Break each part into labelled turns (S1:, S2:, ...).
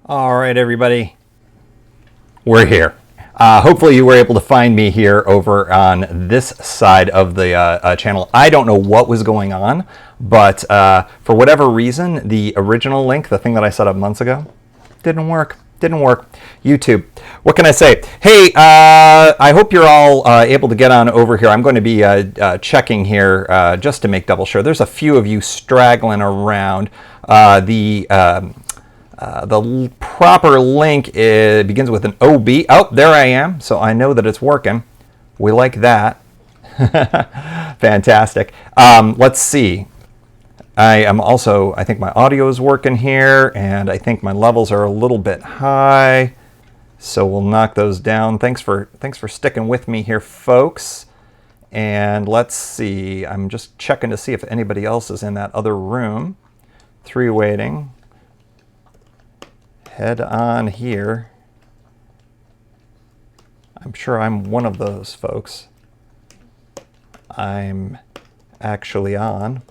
S1: All right, everybody, we're here. Hopefully you were able to find me here over on this side of the channel. I don't know what was going on, but for whatever reason, the original link, the thing that I set up months ago, didn't work. YouTube. What can I say? Hey, I hope you're all able to get on over here. I'm going to be checking here just to make double sure. There's a few of you straggling around. The proper link begins with an OB. Oh, there I am. So I know that it's working. We like that. Fantastic. Let's see. I think my audio is working here, and I think my levels are a little bit high. So we'll knock those down. Thanks for sticking with me here, folks. And let's see. I'm just checking to see if anybody else is in that other room. 3 waiting. Head on here. I'm sure I'm one of those folks. I'm actually on.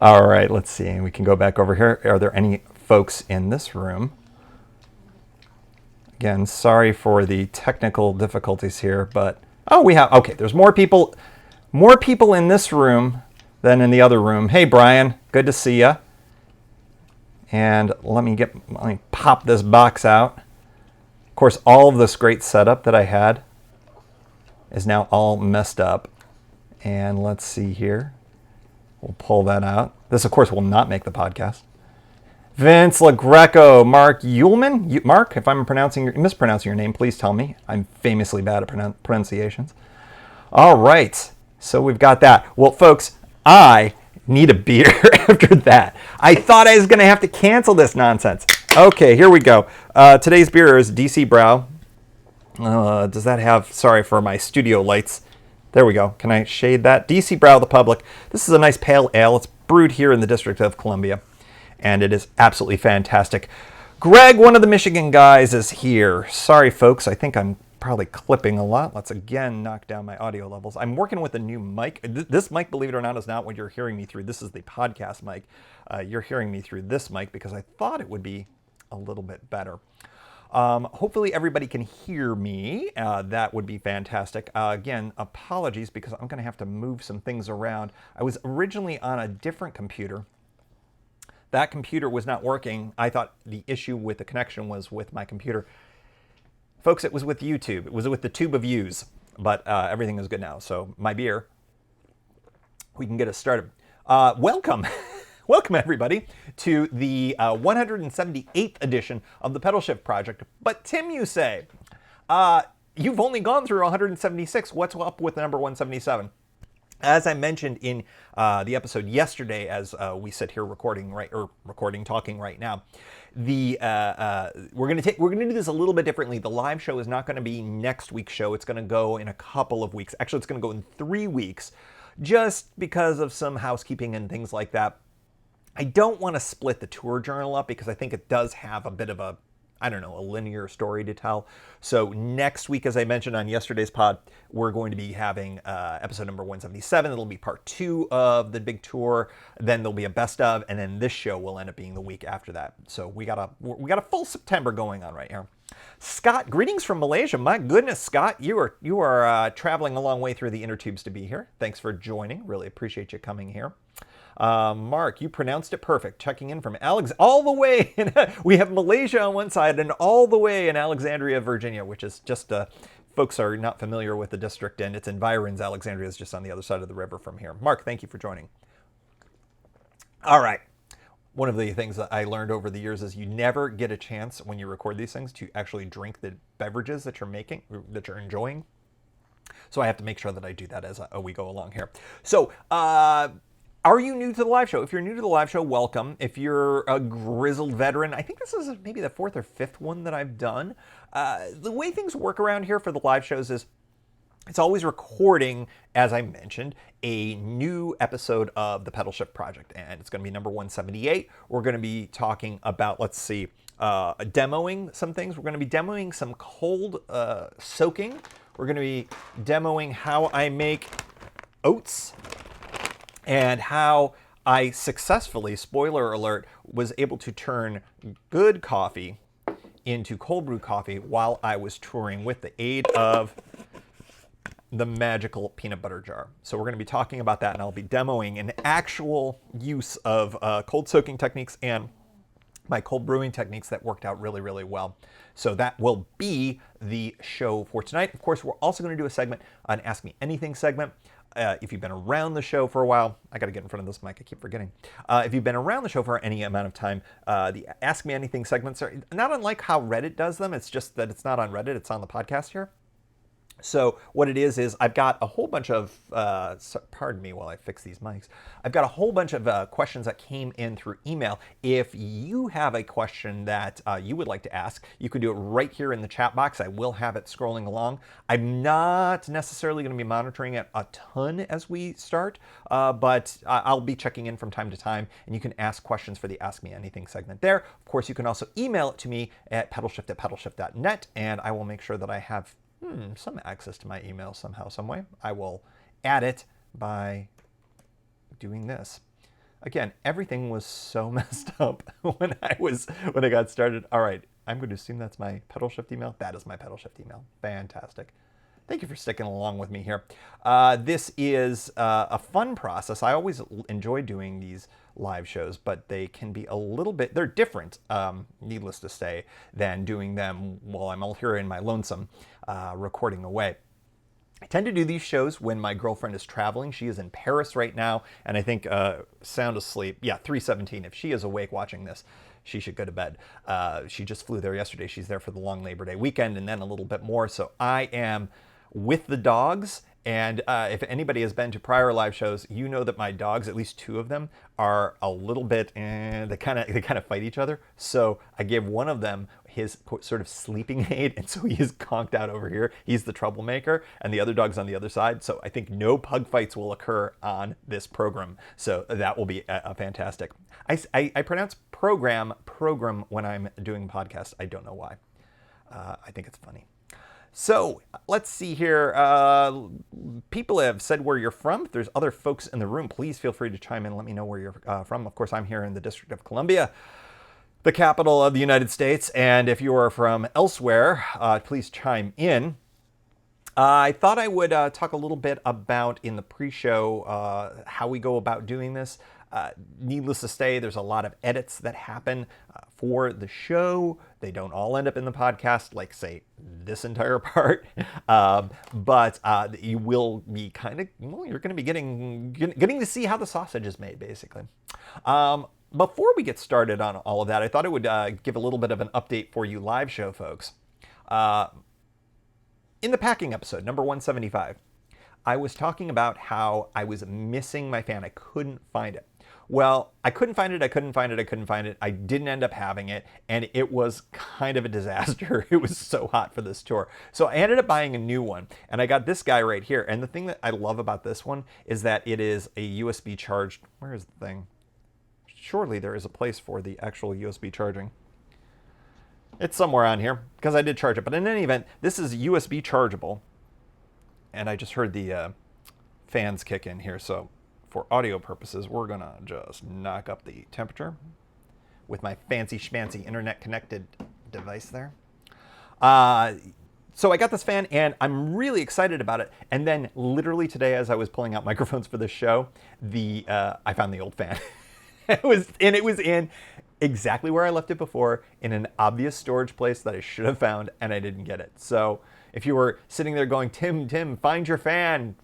S1: All right, let's see. We can go back over here. Are there any folks in this room? Again, sorry for the technical difficulties here, but we have, okay, there's more people in this room than in the other room. Hey, Brian, good to see you. And let me pop this box out. Of course, all of this great setup that I had is now all messed up. And let's see here. We'll pull that out. This, of course, will not make the podcast. Vince LaGreco, Mark Uhlman. Mark, if I'm mispronouncing your name, please tell me. I'm famously bad at pronunciations. All right, so we've got that. Well, folks, I need a beer after that. I thought I was going to have to cancel this nonsense. Okay, here we go. Today's beer is DC Brow. Does that have, sorry for my studio lights. There we go. Can I shade that? DC Brow the Public. This is a nice pale ale. It's brewed here in the District of Columbia, and it is absolutely fantastic. Greg, one of the Michigan guys, is here. Sorry, folks. I think I'm probably clipping a lot. Let's again knock down my audio levels. I'm working with a new mic. This mic, believe it or not, is not what you're hearing me through. This is the podcast mic. You're hearing me through this mic because I thought it would be a little bit better. Hopefully everybody can hear me. That would be fantastic. Again, apologies because I'm going to have to move some things around. I was originally on a different computer. That computer was not working. I thought the issue with the connection was with my computer. Folks, it was with YouTube. It was with the tube of views, but everything is good now. So my beer, we can get us started. Welcome. Welcome, everybody, to the 178th edition of the Pedalshift project. But Tim, you say, you've only gone through 176. What's up with the number 177? As I mentioned in the episode yesterday, as we sit here talking right now, we're gonna do this a little bit differently. The live show is not going to be next week's show. It's going to go in a couple of weeks. Actually, it's going to go in 3 weeks, just because of some housekeeping and things like that. I don't want to split the tour journal up because I think it does have a bit of a linear story to tell. So next week, as I mentioned on yesterday's pod, we're going to be having episode number 177. It'll be part 2 of the big tour. Then there'll be a best of, and then this show will end up being the week after that. So we got a full September going on right here. Scott, greetings from Malaysia. My goodness, Scott, you are traveling a long way through the inner tubes to be here. Thanks for joining. Really appreciate you coming here. Mark, you pronounced it perfect. Checking in from Alex, all the way. We have Malaysia on one side and all the way in Alexandria, Virginia, which is just, folks are not familiar with the district and its environs. Alexandria is just on the other side of the river from here. Mark, thank you for joining. All right. One of the things that I learned over the years is you never get a chance when you record these things to actually drink the beverages that you're making, that you're enjoying. So I have to make sure that I do that as we go along here. So, are you new to the live show? If you're new to the live show, welcome. If you're a grizzled veteran, I think this is maybe the 4th or 5th one that I've done. The way things work around here for the live shows is it's always recording, as I mentioned, a new episode of the Pedalshift project, and it's going to be number 178. We're going to be talking about, demoing some things. We're going to be demoing some cold soaking. We're going to be demoing how I make oats and how I successfully, spoiler alert, was able to turn good coffee into cold brew coffee while I was touring with the aid of the magical peanut butter jar. So we're going to be talking about that, and I'll be demoing an actual use of cold soaking techniques and my cold brewing techniques that worked out really, really well. So that will be the show for tonight. Of course, we're also going to do a segment, an Ask Me Anything segment. If you've been around the show for a while, I got to get in front of this mic, I keep forgetting. If you've been around the show for any amount of time, the Ask Me Anything segments are not unlike how Reddit does them. It's just that it's not on Reddit, it's on the podcast here. So what it is I've got a whole bunch of, pardon me while I fix these mics, I've got a whole bunch of questions that came in through email. If you have a question that you would like to ask, you can do it right here in the chat box. I will have it scrolling along. I'm not necessarily going to be monitoring it a ton as we start, but I'll be checking in from time to time, and you can ask questions for the Ask Me Anything segment there. Of course, you can also email it to me at pedalshift@pedalshift.net, and I will make sure that I have some access to my email somehow, some way. I will add it by doing this. Again, everything was so messed up when I got started. All right, I'm going to assume that's my Pedalshift email. That is my Pedalshift email. Fantastic. Thank you for sticking along with me here. This is a fun process. I always enjoy doing these live shows, but they can be a little bit, they're different, needless to say, than doing them while I'm all here in my lonesome recording away. I tend to do these shows when my girlfriend is traveling. She is in Paris right now, and I think sound asleep. Yeah, 3:17. If she is awake watching this, she should go to bed. She just flew there yesterday. She's there for the long Labor Day weekend and then a little bit more. So I am with the dogs. And if anybody has been to prior live shows, you know that my dogs, at least two of them, are a little bit, they kind of fight each other. So I gave one of them his sort of sleeping aid, and so he is conked out over here. He's the troublemaker, and the other dog's on the other side. So I think no pug fights will occur on this program. So that will be a fantastic. I pronounce program when I'm doing podcasts. I don't know why. I think it's funny. So let's see here. People have said where you're from. If there's other folks in the room, please feel free to chime in and let me know where you're from. Of course, I'm here in the District of Columbia, the capital of the United States. And if you are from elsewhere, please chime in. I thought I would talk a little bit about in the pre-show how we go about doing this. Needless to say, there's a lot of edits that happen for the show. They don't all end up in the podcast, like, say, this entire part. But you will be you're going to be getting to see how the sausage is made, basically. Before we get started on all of that, I thought I would give a little bit of an update for you live show folks. In the packing episode, number 175, I was talking about how I was missing my fan. I couldn't find it. Well, I couldn't find it. I didn't end up having it, and it was kind of a disaster. It was so hot for this tour. So I ended up buying a new one, and I got this guy right here. And the thing that I love about this one is that it is a USB charged. Where is the thing? Surely there is a place for the actual USB charging. It's somewhere on here, because I did charge it. But in any event, this is USB chargeable. And I just heard the fans kick in here, so for audio purposes, we're going to just knock up the temperature with my fancy schmancy internet-connected device there. So I got this fan, and I'm really excited about it. And then literally today, as I was pulling out microphones for this show, I found the old fan. It was in exactly where I left it before, in an obvious storage place that I should have found, and I didn't get it. So if you were sitting there going, Tim, find your fan.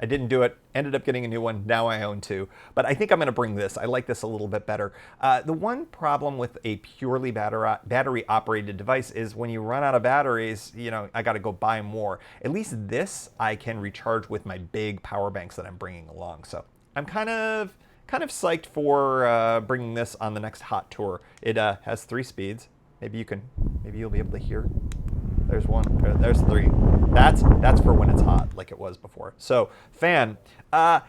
S1: I didn't do it. Ended up getting a new one. Now I own two. But I think I'm going to bring this. I like this a little bit better. The one problem with a purely battery-operated device is when you run out of batteries, I got to go buy more. At least this I can recharge with my big power banks that I'm bringing along. So I'm kind of psyched for bringing this on the next hot tour. It has 3 speeds. Maybe you'll be able to hear. There's 1. There's 3. That's for when it's hot, like it was before. So, fan. I'm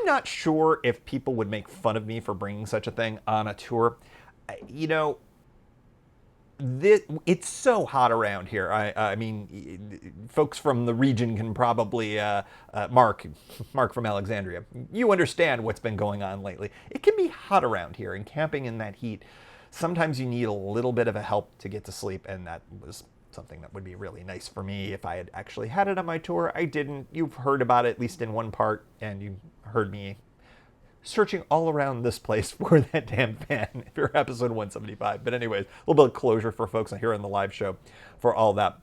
S1: not sure if people would make fun of me for bringing such a thing on a tour. It's so hot around here. I mean, folks from the region can probably, Mark from Alexandria, you understand what's been going on lately. It can be hot around here, and camping in that heat, sometimes you need a little bit of a help to get to sleep, and that was something that would be really nice for me if I had actually had it on my tour. I didn't. You've heard about it at least in one part, and you heard me searching all around this place for that damn fan for episode 175. But anyways, a little bit of closure for folks here on the live show for all that.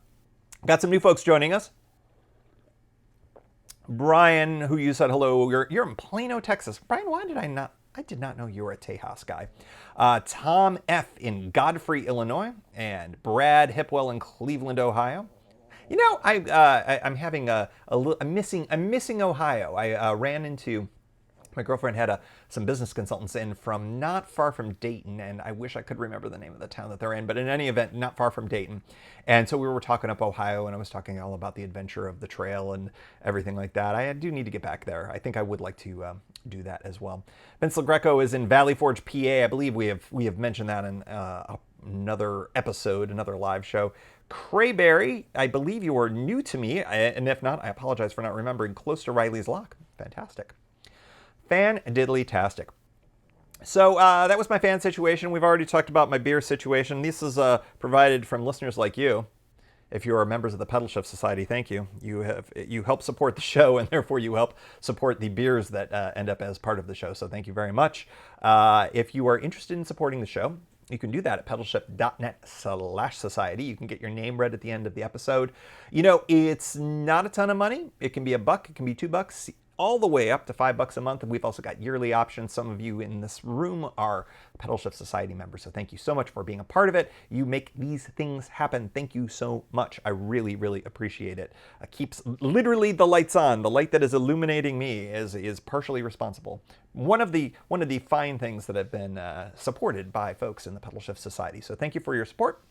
S1: Got some new folks joining us. Brian, who you said hello, you're in Plano, Texas. Brian, why did I did not know you were a Tejas guy. Tom F. in Godfrey, Illinois, and Brad Hipwell in Cleveland, Ohio. You know, I'm having I'm missing Ohio. I ran into. My girlfriend had some business consultants in from not far from Dayton, and I wish I could remember the name of the town that they're in, but in any event, not far from Dayton. And so we were talking up Ohio, and I was talking all about the adventure of the trail and everything like that. I do need to get back there. I think I would like to do that as well. Vince LaGreco is in Valley Forge, PA. I believe we have mentioned that in another episode, another live show. Crayberry, I believe you are new to me, and if not, I apologize for not remembering. Close to Riley's Lock. Fantastic. Fan-diddly-tastic. So that was my fan situation. We've already talked about my beer situation. This is provided from listeners like you. If you are members of the Pedalshift Society, thank you. You help support the show, and therefore you help support the beers that end up as part of the show. So thank you very much. If you are interested in supporting the show, you can do that at pedalshift.net/society. You can get your name read at the end of the episode. You know, it's not a ton of money. It can be $1, it can be $2, all the way up to $5 a month. And we've also got yearly options. Some of you in this room are Pedalshift Society members. So thank you so much for being a part of it. You make these things happen. Thank you so much. I really, really appreciate it. Keeps literally the lights on. The light that is illuminating me is partially responsible. One of the fine things that have been supported by folks in the Pedalshift Society. So thank you for your support.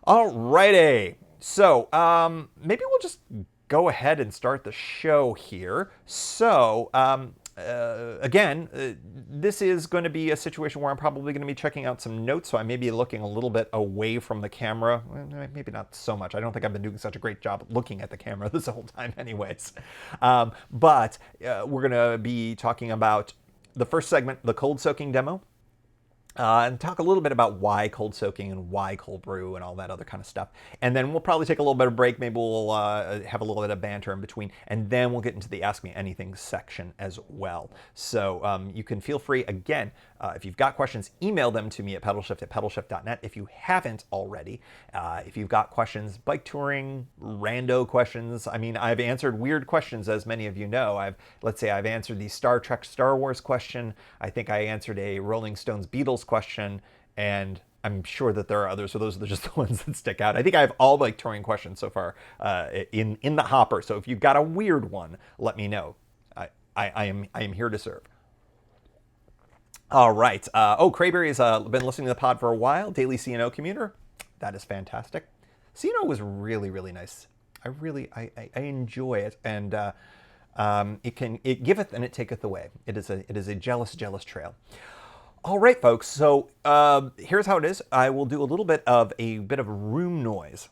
S1: All righty. So maybe we'll just go ahead and start the show here. So again, this is going to be a situation where I'm probably going to be checking out some notes, so I may be looking a little bit away from the camera. Maybe not so much. I don't think I've been doing such a great job looking at the camera this whole time anyways. But we're going to be talking about the first segment, the cold soaking demo. And talk a little bit about why cold soaking and why cold brew and all that other kind of stuff. And then we'll probably take a little bit of break. Maybe we'll have a little bit of banter in between. And then we'll get into the Ask Me Anything section as well. So you can feel free, again, if you've got questions, email them to me at pedalshift@pedalshift.net if you haven't already. If you've got questions, bike touring, rando questions. I mean, I've answered weird questions, as many of you know. Let's say I've answered the Star Trek, Star Wars question. I think I answered a Rolling Stones, Beatles question, and I'm sure that there are others, so those are just the ones that stick out. I think I have all bike touring questions so far in the hopper, so if you've got a weird one, let me know. I am here to serve. All right. Crayberry's been listening to the pod for a while. Daily C&O commuter. That is fantastic. C&O was really, really nice. I enjoy it, and it giveth and it taketh away. It is a jealous trail. All right, folks, so here's how it is. I will do a little bit of room noise.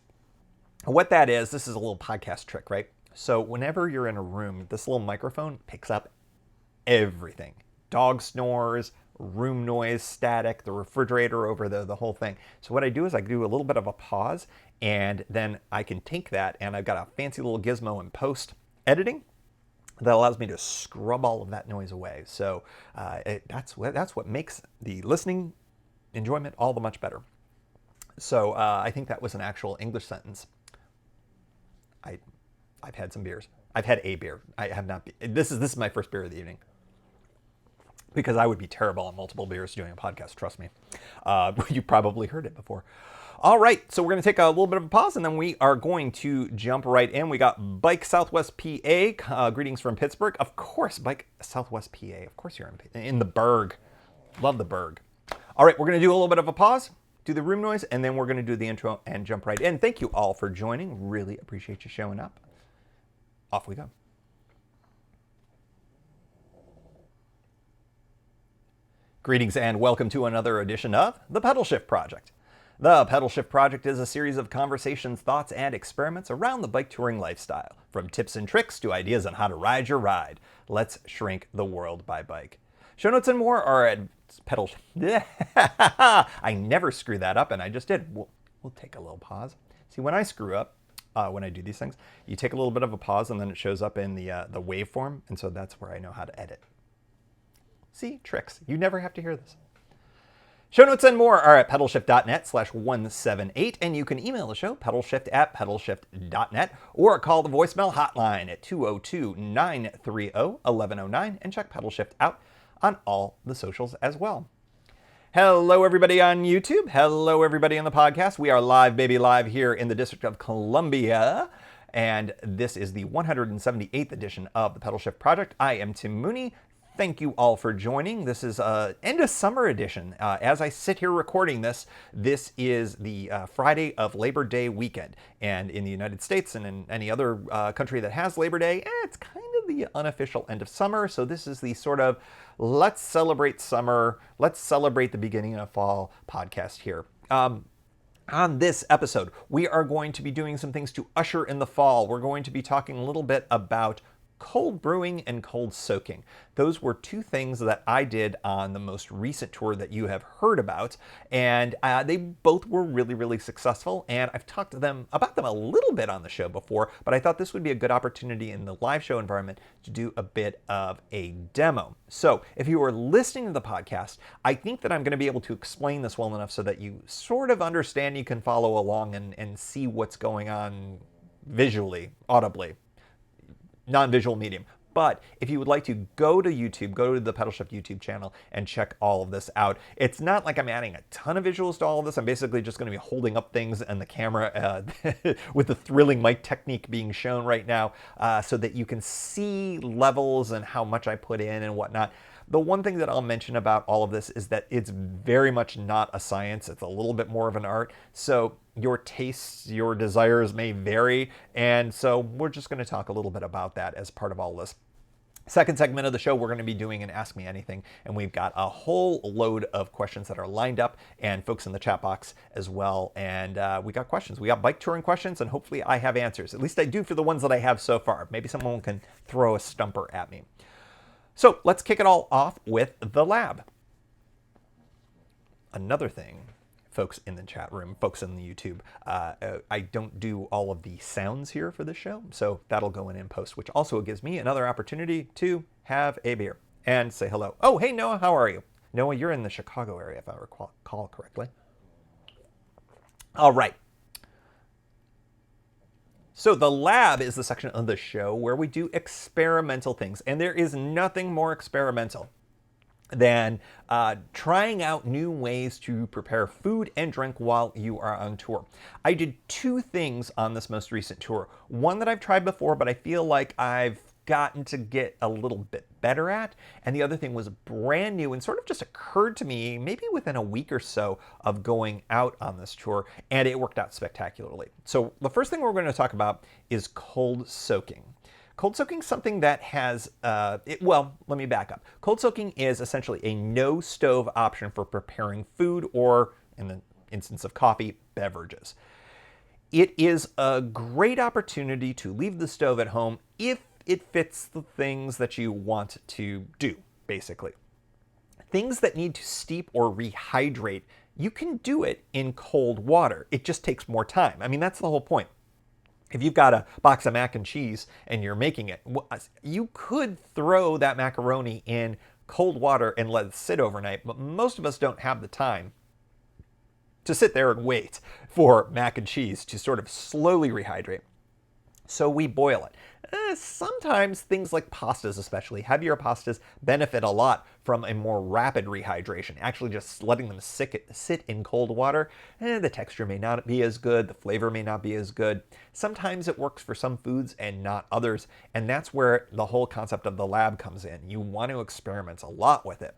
S1: What that is, this is a little podcast trick, right? So whenever you're in a room, this little microphone picks up everything. Dog snores, room noise, static, the refrigerator over the whole thing. So what I do is I do a little bit of a pause, and then I can take that, and I've got a fancy little gizmo in post editing that allows me to scrub all of that noise away. So that's what makes the listening enjoyment all the much better. So I think that was an actual English sentence. I've had some beers. I've had a beer. I have not. This is my first beer of the evening, because I would be terrible on multiple beers doing a podcast. Trust me. You probably heard it before. All right, so we're going to take a little bit of a pause, and then we are going to jump right in. We got Bike Southwest PA. Greetings from Pittsburgh. Of course, Bike Southwest PA. Of course you're in the Berg. Love the Berg. All right, we're going to do a little bit of a pause, do the room noise, and then we're going to do the intro and jump right in. Thank you all for joining. Really appreciate you showing up. Off we go. Greetings and welcome to another edition of the Pedalshift Project. The Pedalshift Project is a series of conversations, thoughts, and experiments around the bike touring lifestyle. From tips and tricks to ideas on how to ride your ride. Let's shrink the world by bike. Show notes and more are at Pedalshift. I never screw that up, and I just did. We'll take a little pause. See, when I screw up, when I do these things, you take a little bit of a pause, and then it shows up in the waveform, and so that's where I know how to edit. See, tricks. You never have to hear this. Show notes and more are at pedalshift.net/178, and you can email the show, pedalshift@pedalshift.net, or call the voicemail hotline at 202-930-1109, and check Pedalshift out on all the socials as well. Hello, everybody on YouTube. Hello, everybody on the podcast. We are live, baby, live here in the District of Columbia, and this is the 178th edition of the Pedalshift Project. I am Tim Mooney. Thank you all for joining. This is end of summer edition. As I sit here recording this, this is the Friday of Labor Day weekend. And in the United States and in any other country that has Labor Day, it's kind of the unofficial end of summer. So this is the sort of let's celebrate summer, let's celebrate the beginning of fall podcast here. On this episode, we are going to be doing some things to usher in the fall. We're going to be talking a little bit about cold brewing and cold soaking. Those were two things that I did on the most recent tour that you have heard about, and they both were really, really successful, and I've talked to them about them a little bit on the show before, but I thought this would be a good opportunity in the live show environment to do a bit of a demo. So if you are listening to the podcast, I think that I'm going to be able to explain this well enough so that you sort of understand, you can follow along and see what's going on visually, audibly, non-visual medium. But if you would like to go to YouTube, go to the Pedalshift YouTube channel and check all of this out. It's not like I'm adding a ton of visuals to all of this. I'm basically just going to be holding up things and the camera with the thrilling mic technique being shown right now so that you can see levels and how much I put in and whatnot. The one thing that I'll mention about all of this is that it's very much not a science. It's a little bit more of an art. So your tastes, your desires may vary. And so we're just going to talk a little bit about that as part of all this. Second segment of the show, we're going to be doing an Ask Me Anything. And we've got a whole load of questions that are lined up and folks in the chat box as well. And we got questions. We got bike touring questions, and hopefully I have answers. At least I do for the ones that I have so far. Maybe someone can throw a stumper at me. So let's kick it all off with the lab. Another thing, folks in the chat room, folks in the YouTube, I don't do all of the sounds here for this show, so that'll go in post, which also gives me another opportunity to have a beer and say hello. Oh, hey, Noah, how are you? Noah, you're in the Chicago area, if I recall correctly. All right. So the lab is the section of the show where we do experimental things, and there is nothing more experimental than trying out new ways to prepare food and drink while you are on tour. I did two things on this most recent tour. One that I've tried before, but I feel like I've gotten to get a little bit better at, and the other thing was brand new and sort of just occurred to me maybe within a week or so of going out on this tour, and it worked out spectacularly. So the first thing we're going to talk about is cold soaking. Cold soaking is something that has, well, let me back up. Cold soaking is essentially a no stove option for preparing food or, in the instance of coffee, beverages. It is a great opportunity to leave the stove at home if it fits the things that you want to do, basically. Things that need to steep or rehydrate, you can do it in cold water. It just takes more time. I mean, that's the whole point. If you've got a box of mac and cheese and you're making it, you could throw that macaroni in cold water and let it sit overnight, but most of us don't have the time to sit there and wait for mac and cheese to sort of slowly rehydrate. So we boil it. Sometimes things like pastas, especially heavier pastas, benefit a lot from a more rapid rehydration. Actually just letting them sit in cold water, the texture may not be as good, the flavor may not be as good. Sometimes it works for some foods and not others, and that's where the whole concept of the lab comes in. You want to experiment a lot with it.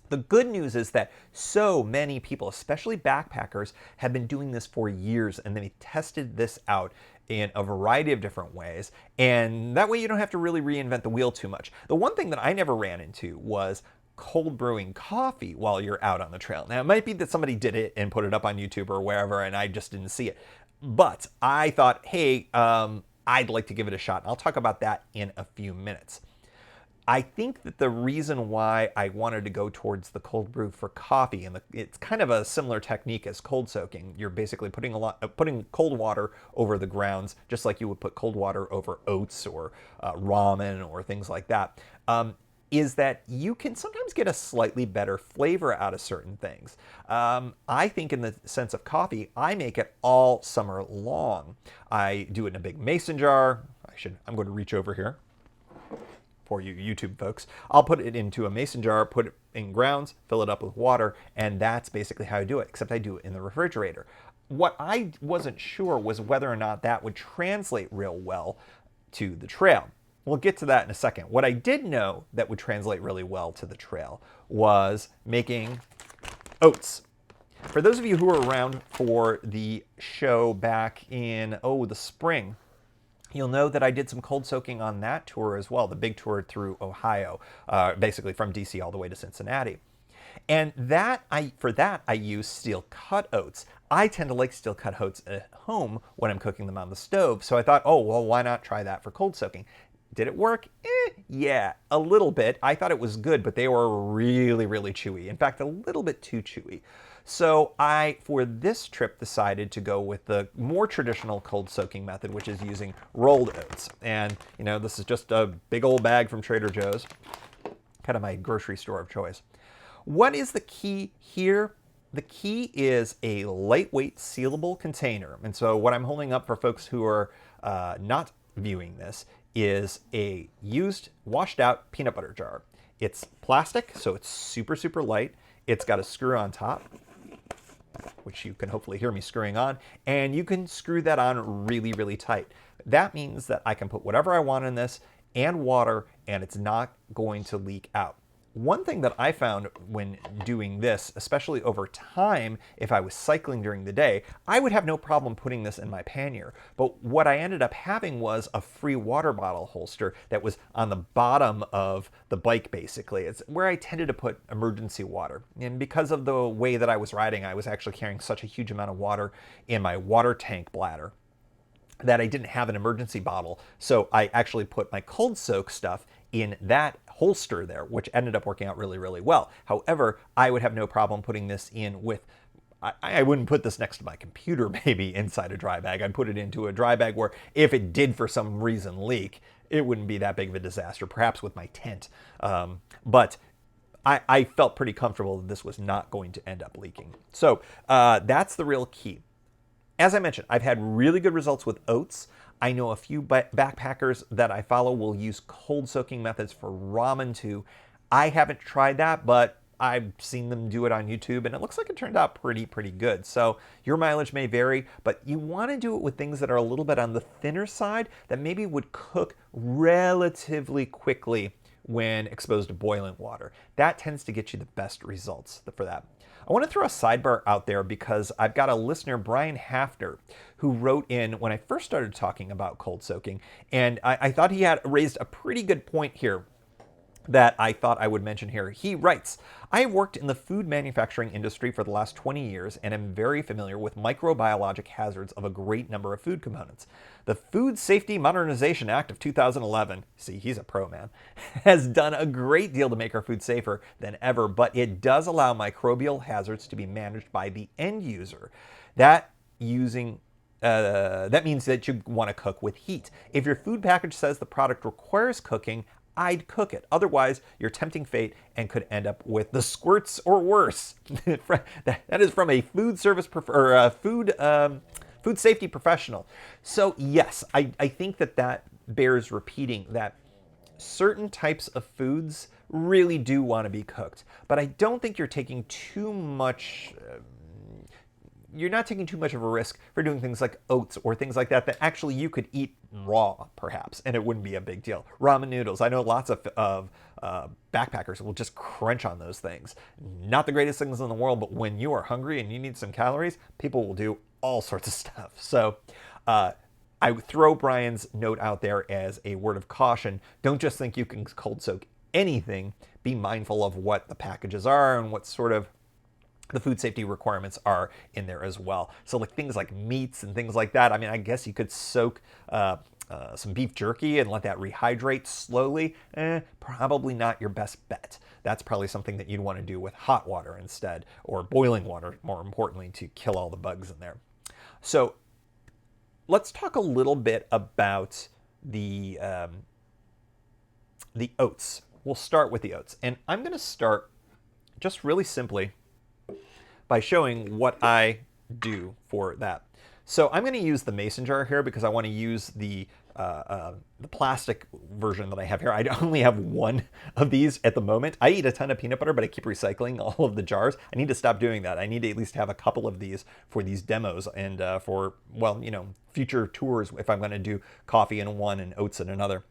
S1: The good news is that so many people, especially backpackers, have been doing this for years, and they tested this out in a variety of different ways, and that way you don't have to really reinvent the wheel too much. The one thing that I never ran into was cold brewing coffee while you're out on the trail. Now, it might be that somebody did it and put it up on YouTube or wherever, and I just didn't see it. But I thought, hey, I'd like to give it a shot. And I'll talk about that in a few minutes. I think that the reason why I wanted to go towards the cold brew for coffee, and it's kind of a similar technique as cold soaking. You're basically putting cold water over the grounds, just like you would put cold water over oats or ramen or things like that. Is that you can sometimes get a slightly better flavor out of certain things. I think in the sense of coffee, I make it all summer long. I do it in a big mason jar. I'm going to reach over here for you YouTube folks. I'll put it into a mason jar, put it in grounds, fill it up with water, and that's basically how I do it, except I do it in the refrigerator. What I wasn't sure was whether or not that would translate real well to the trail. We'll get to that in a second. What I did know that would translate really well to the trail was making oats. For those of you who were around for the show back in, the spring, you'll know that I did some cold soaking on that tour as well, the big tour through Ohio, basically from DC all the way to Cincinnati. And for that, I use steel cut oats. I tend to like steel cut oats at home when I'm cooking them on the stove. So I thought, why not try that for cold soaking? Did it work? Yeah, a little bit. I thought it was good, but they were really, really chewy. In fact, a little bit too chewy. So I, for this trip, decided to go with the more traditional cold soaking method, which is using rolled oats. And, this is just a big old bag from Trader Joe's, kind of my grocery store of choice. What is the key here? The key is a lightweight sealable container. And so what I'm holding up for folks who are not viewing this is a used, washed out peanut butter jar. It's plastic, so it's super, super light. It's got a screw on top, which you can hopefully hear me screwing on, and you can screw that on really, really tight. That means that I can put whatever I want in this and water, and it's not going to leak out. One thing that I found when doing this, especially over time, if I was cycling during the day, I would have no problem putting this in my pannier. But what I ended up having was a free water bottle holster that was on the bottom of the bike, basically. It's where I tended to put emergency water. And because of the way that I was riding, I was actually carrying such a huge amount of water in my water tank bladder that I didn't have an emergency bottle. So I actually put my cold soak stuff in that holster there, which ended up working out really, really well. However, I would have no problem putting this in with, I wouldn't put this next to my computer maybe inside a dry bag. I'd put it into a dry bag where if it did for some reason leak, it wouldn't be that big of a disaster, perhaps with my tent. But I felt pretty comfortable that this was not going to end up leaking. So that's the real key. As I mentioned, I've had really good results with oats. I know a few backpackers that I follow will use cold soaking methods for ramen too. I haven't tried that, but I've seen them do it on YouTube, and it looks like it turned out pretty good. So your mileage may vary, but you want to do it with things that are a little bit on the thinner side that maybe would cook relatively quickly when exposed to boiling water. That tends to get you the best results for that. I want to throw a sidebar out there because I've got a listener, Brian Hafner, who wrote in when I first started talking about cold soaking, and I thought he had raised a pretty good point here that I thought I would mention here. He writes, I have worked in the food manufacturing industry for the last 20 years and am very familiar with microbiologic hazards of a great number of food components. The Food Safety Modernization Act of 2011, see, he's a pro, man, has done a great deal to make our food safer than ever, but it does allow microbial hazards to be managed by the end user. That means that you want to cook with heat. If your food package says the product requires cooking, I'd cook it. Otherwise, you're tempting fate and could end up with the squirts or worse. That is from a food safety professional. So yes, I think that bears repeating, that certain types of foods really do want to be cooked. But I don't think you're taking too much... You're not taking too much of a risk for doing things like oats or things like that actually you could eat raw, perhaps, and it wouldn't be a big deal. Ramen noodles. I know lots of backpackers will just crunch on those things. Not the greatest things in the world, but when you are hungry and you need some calories, people will do all sorts of stuff. So I throw Brian's note out there as a word of caution. Don't just think you can cold soak anything, be mindful of what the packages are and what sort of the food safety requirements are in there as well. So like things like meats and things like that, I mean, I guess you could soak some beef jerky and let that rehydrate slowly. Probably not your best bet. That's probably something that you'd want to do with hot water instead, or boiling water, more importantly, to kill all the bugs in there. So let's talk a little bit about the oats. We'll start with the oats. And I'm going to start just really simply by showing what I do for that. So I'm going to use the mason jar here because I want to use the plastic version that I have here. I only have one of these at the moment. I eat a ton of peanut butter, but I keep recycling all of the jars. I need to stop doing that. I need to at least have a couple of these for these demos and for, well, you know, future tours if I'm going to do coffee in one and oats in another.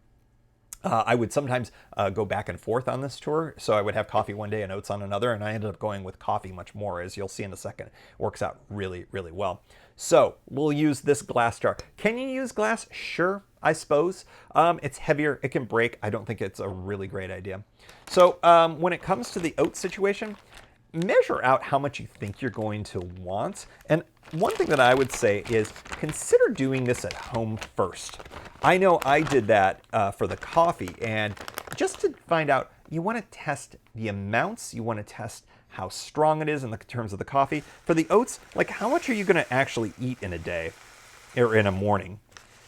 S1: I would sometimes go back and forth on this tour, so I would have coffee one day and oats on another, and I ended up going with coffee much more, as you'll see in a second. It works out really, really well. So we'll use this glass jar. Can you use glass? Sure, I suppose. It's heavier, it can break. I don't think it's a really great idea. So when it comes to the oat situation, measure out how much you think you're going to want. And one thing that I would say is consider doing this at home first. I know I did that for the coffee, and just to find out, you want to test the amounts, you want to test how strong it is in the terms of the coffee. For the oats, like how much are you going to actually eat in a day or in a morning?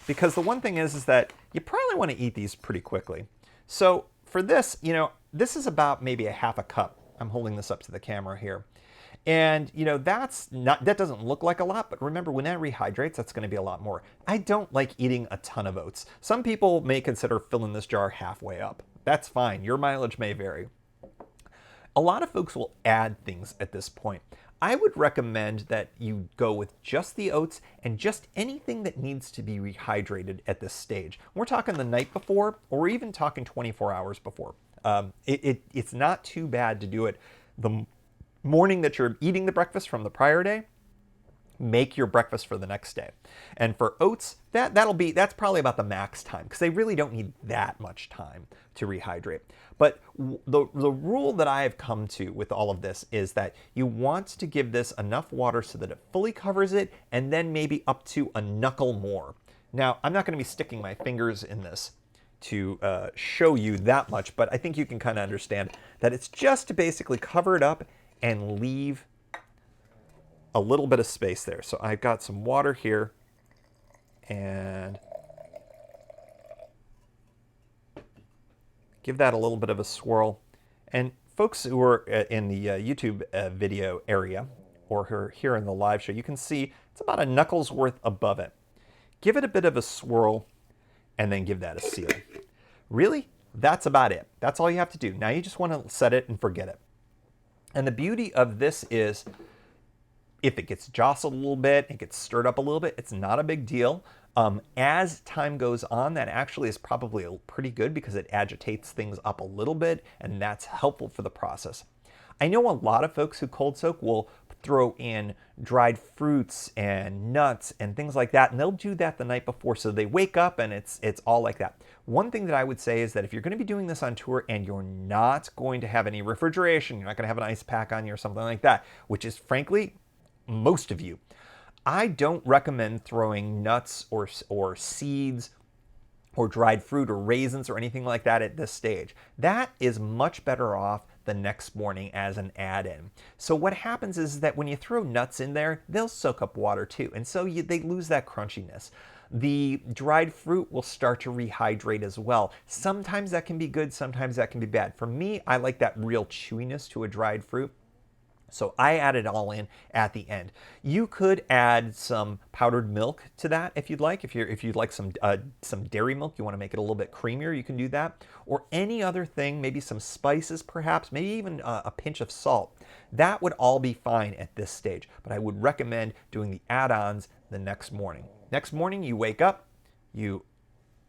S1: Because the one thing is that you probably want to eat these pretty quickly. So for this, you know, this is about maybe a half a cup. I'm holding this up to the camera here. And, you know, that doesn't look like a lot, but remember when that rehydrates, that's going to be a lot more. I don't like eating a ton of oats. Some people may consider filling this jar halfway up. That's fine. Your mileage may vary. A lot of folks will add things at this point. I would recommend that you go with just the oats and just anything that needs to be rehydrated at this stage. We're talking the night before, or even talking 24 hours before. It's not too bad to do it the morning that you're eating the breakfast from the prior day. Make your breakfast for the next day. And for oats, that's probably about the max time, because they really don't need that much time to rehydrate. But the rule that I have come to with all of this is that you want to give this enough water so that it fully covers it, and then maybe up to a knuckle more. Now, I'm not going to be sticking my fingers in this to show you that much, but I think you can kind of understand that it's just to basically cover it up and leave a little bit of space there. So I've got some water here, and give that a little bit of a swirl. And folks who are in the YouTube video area, or who are here in the live show, you can see it's about a knuckle's worth above it. Give it a bit of a swirl, and then give that a seal. Really, that's about it. That's all you have to do. Now you just want to set it and forget it. And the beauty of this is, if it gets jostled a little bit, it gets stirred up a little bit, it's not a big deal. As time goes on, that actually is probably pretty good because it agitates things up a little bit, and that's helpful for the process. I know a lot of folks who cold soak will throw in dried fruits and nuts and things like that, and they'll do that the night before, so they wake up and it's all like that. One thing that I would say is that if you're going to be doing this on tour and you're not going to have any refrigeration, you're not going to have an ice pack on you or something like that, which is frankly most of you, I don't recommend throwing nuts or seeds or dried fruit or raisins or anything like that at this stage. That is much better off the next morning as an add-in. So what happens is that when you throw nuts in there, they'll soak up water too, and so they lose that crunchiness. The dried fruit will start to rehydrate as well. Sometimes that can be good, sometimes that can be bad. For me, I like that real chewiness to a dried fruit. So I add it all in at the end. You could add some powdered milk to that if you'd like. If you'd like some dairy milk, you want to make it a little bit creamier, you can do that. Or any other thing, maybe some spices perhaps, maybe even a pinch of salt. That would all be fine at this stage, but I would recommend doing the add-ons the next morning. Next morning you wake up, you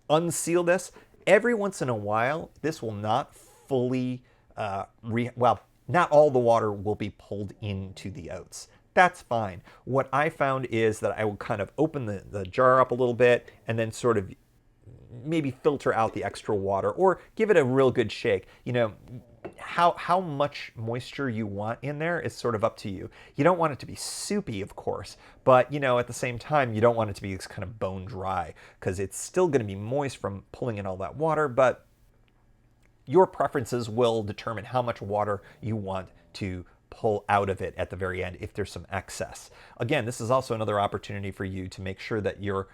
S1: unseal this. Every once in a while, this will not fully, not all the water will be pulled into the oats. That's fine. What I found is that I would kind of open the jar up a little bit and then sort of maybe filter out the extra water or give it a real good shake. You know, how much moisture you want in there is sort of up to you. You don't want it to be soupy, of course, but at the same time, you don't want it to be kind of bone dry because it's still going to be moist from pulling in all that water, but your preferences will determine how much water you want to pull out of it at the very end if there's some excess. Again, this is also another opportunity for you to make sure that you're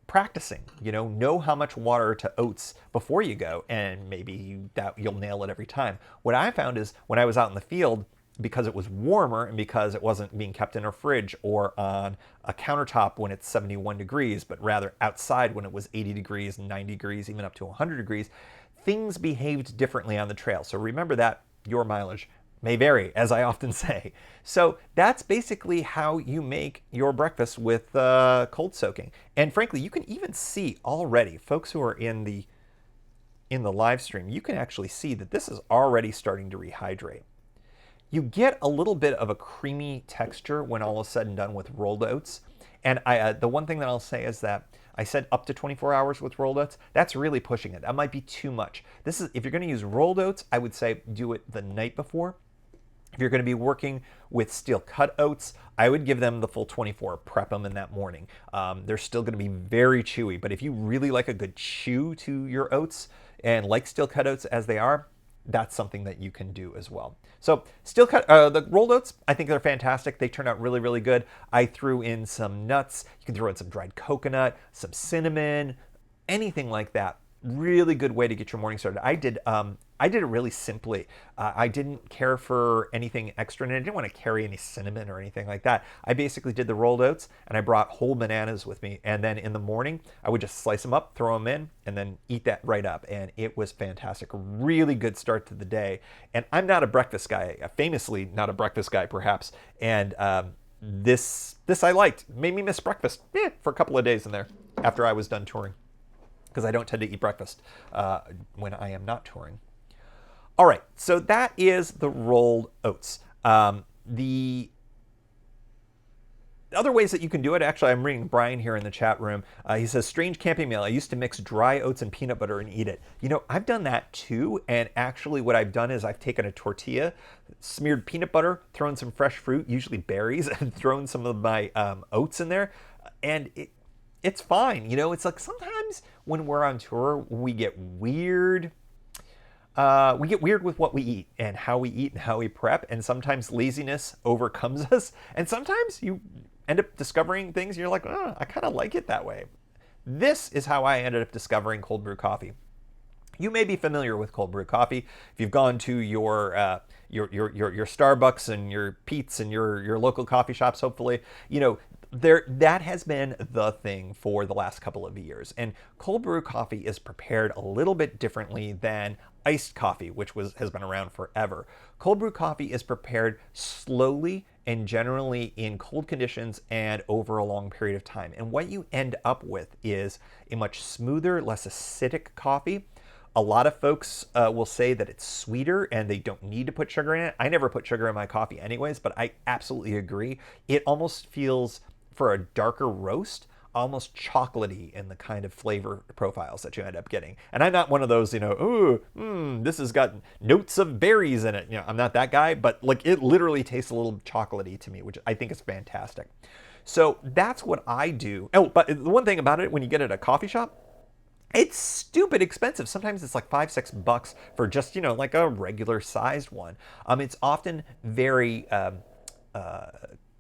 S1: practicing, know how much water to oats before you go, and maybe you'll nail it every time. What I found is when I was out in the field, because it was warmer and because it wasn't being kept in a fridge or on a countertop when it's 71 degrees, but rather outside when it was 80 degrees, 90 degrees, even up to 100 degrees, things behaved differently on the trail. So remember that your mileage may vary, as I often say. So that's basically how you make your breakfast with cold soaking. And frankly, you can even see already, folks who are in the live stream, you can actually see that this is already starting to rehydrate. You get a little bit of a creamy texture when all is said and done with rolled oats. And the one thing that I'll say is that I said up to 24 hours with rolled oats. That's really pushing it. That might be too much. If you're going to use rolled oats, I would say do it the night before. If you're going to be working with steel cut oats, I would give them the full 24, prep them in that morning. They're still going to be very chewy, but if you really like a good chew to your oats and like steel cut oats as they are, that's something that you can do as well. So the rolled oats, I think they're fantastic. They turn out really, really good. I threw in some nuts. You can throw in some dried coconut, some cinnamon, anything like that. Really good way to get your morning started. I did it really simply. I didn't care for anything extra, and I didn't want to carry any cinnamon or anything like that. I basically did the rolled oats, and I brought whole bananas with me. And then in the morning, I would just slice them up, throw them in, and then eat that right up. And it was fantastic. Really good start to the day. And I'm not a breakfast guy, famously not a breakfast guy, perhaps. And this I liked. Made me miss breakfast for a couple of days in there after I was done touring, because I don't tend to eat breakfast when I am not touring. All right, so that is the rolled oats. The other ways that you can do it, actually, I'm reading Brian here in the chat room. He says, strange camping meal. I used to mix dry oats and peanut butter and eat it. I've done that too, and actually what I've done is I've taken a tortilla, smeared peanut butter, thrown some fresh fruit, usually berries, and thrown some of my oats in there, and it's fine. It's like sometimes when we're on tour, we get weird. We get weird with what we eat and how we prep, and sometimes laziness overcomes us, and sometimes you end up discovering things and you're like, oh, I kind of like it that way. This is how I ended up discovering cold brew coffee. You may be familiar with cold brew coffee if you've gone to your Starbucks and your Pete's and your local coffee shops. Hopefully, that has been the thing for the last couple of years. And cold brew coffee is prepared a little bit differently than iced coffee, which has been around forever. Cold brew coffee is prepared slowly and generally in cold conditions and over a long period of time. And what you end up with is a much smoother, less acidic coffee. A lot of folks will say that it's sweeter and they don't need to put sugar in it. I never put sugar in my coffee anyways, but I absolutely agree. It almost feels, for a darker roast, almost chocolatey in the kind of flavor profiles that you end up getting. And I'm not one of those, this has got notes of berries in it. I'm not that guy, but it literally tastes a little chocolatey to me, which I think is fantastic. So that's what I do. Oh, but the one thing about it, when you get it at a coffee shop, it's stupid expensive. Sometimes it's like $5-6 for just, like a regular sized one. It's often very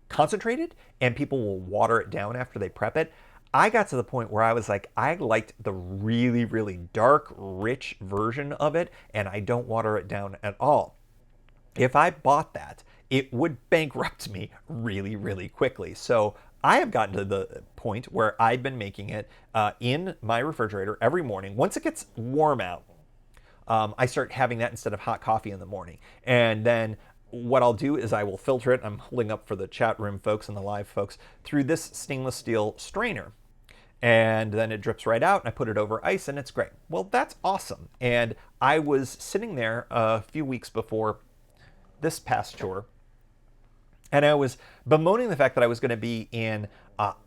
S1: concentrated, and people will water it down after they prep it. I got to the point where I was like, I liked the really, really dark, rich version of it, and I don't water it down at all. If I bought that, it would bankrupt me really, really quickly. So I have gotten to the point where I've been making it in my refrigerator every morning. Once it gets warm out, I start having that instead of hot coffee in the morning. And then what I'll do is I will filter it. I'm holding up for the chat room folks and the live folks through this stainless steel strainer. And then it drips right out, and I put it over ice, and it's great. Well, that's awesome. And I was sitting there a few weeks before this past tour, and I was bemoaning the fact that I was going to be in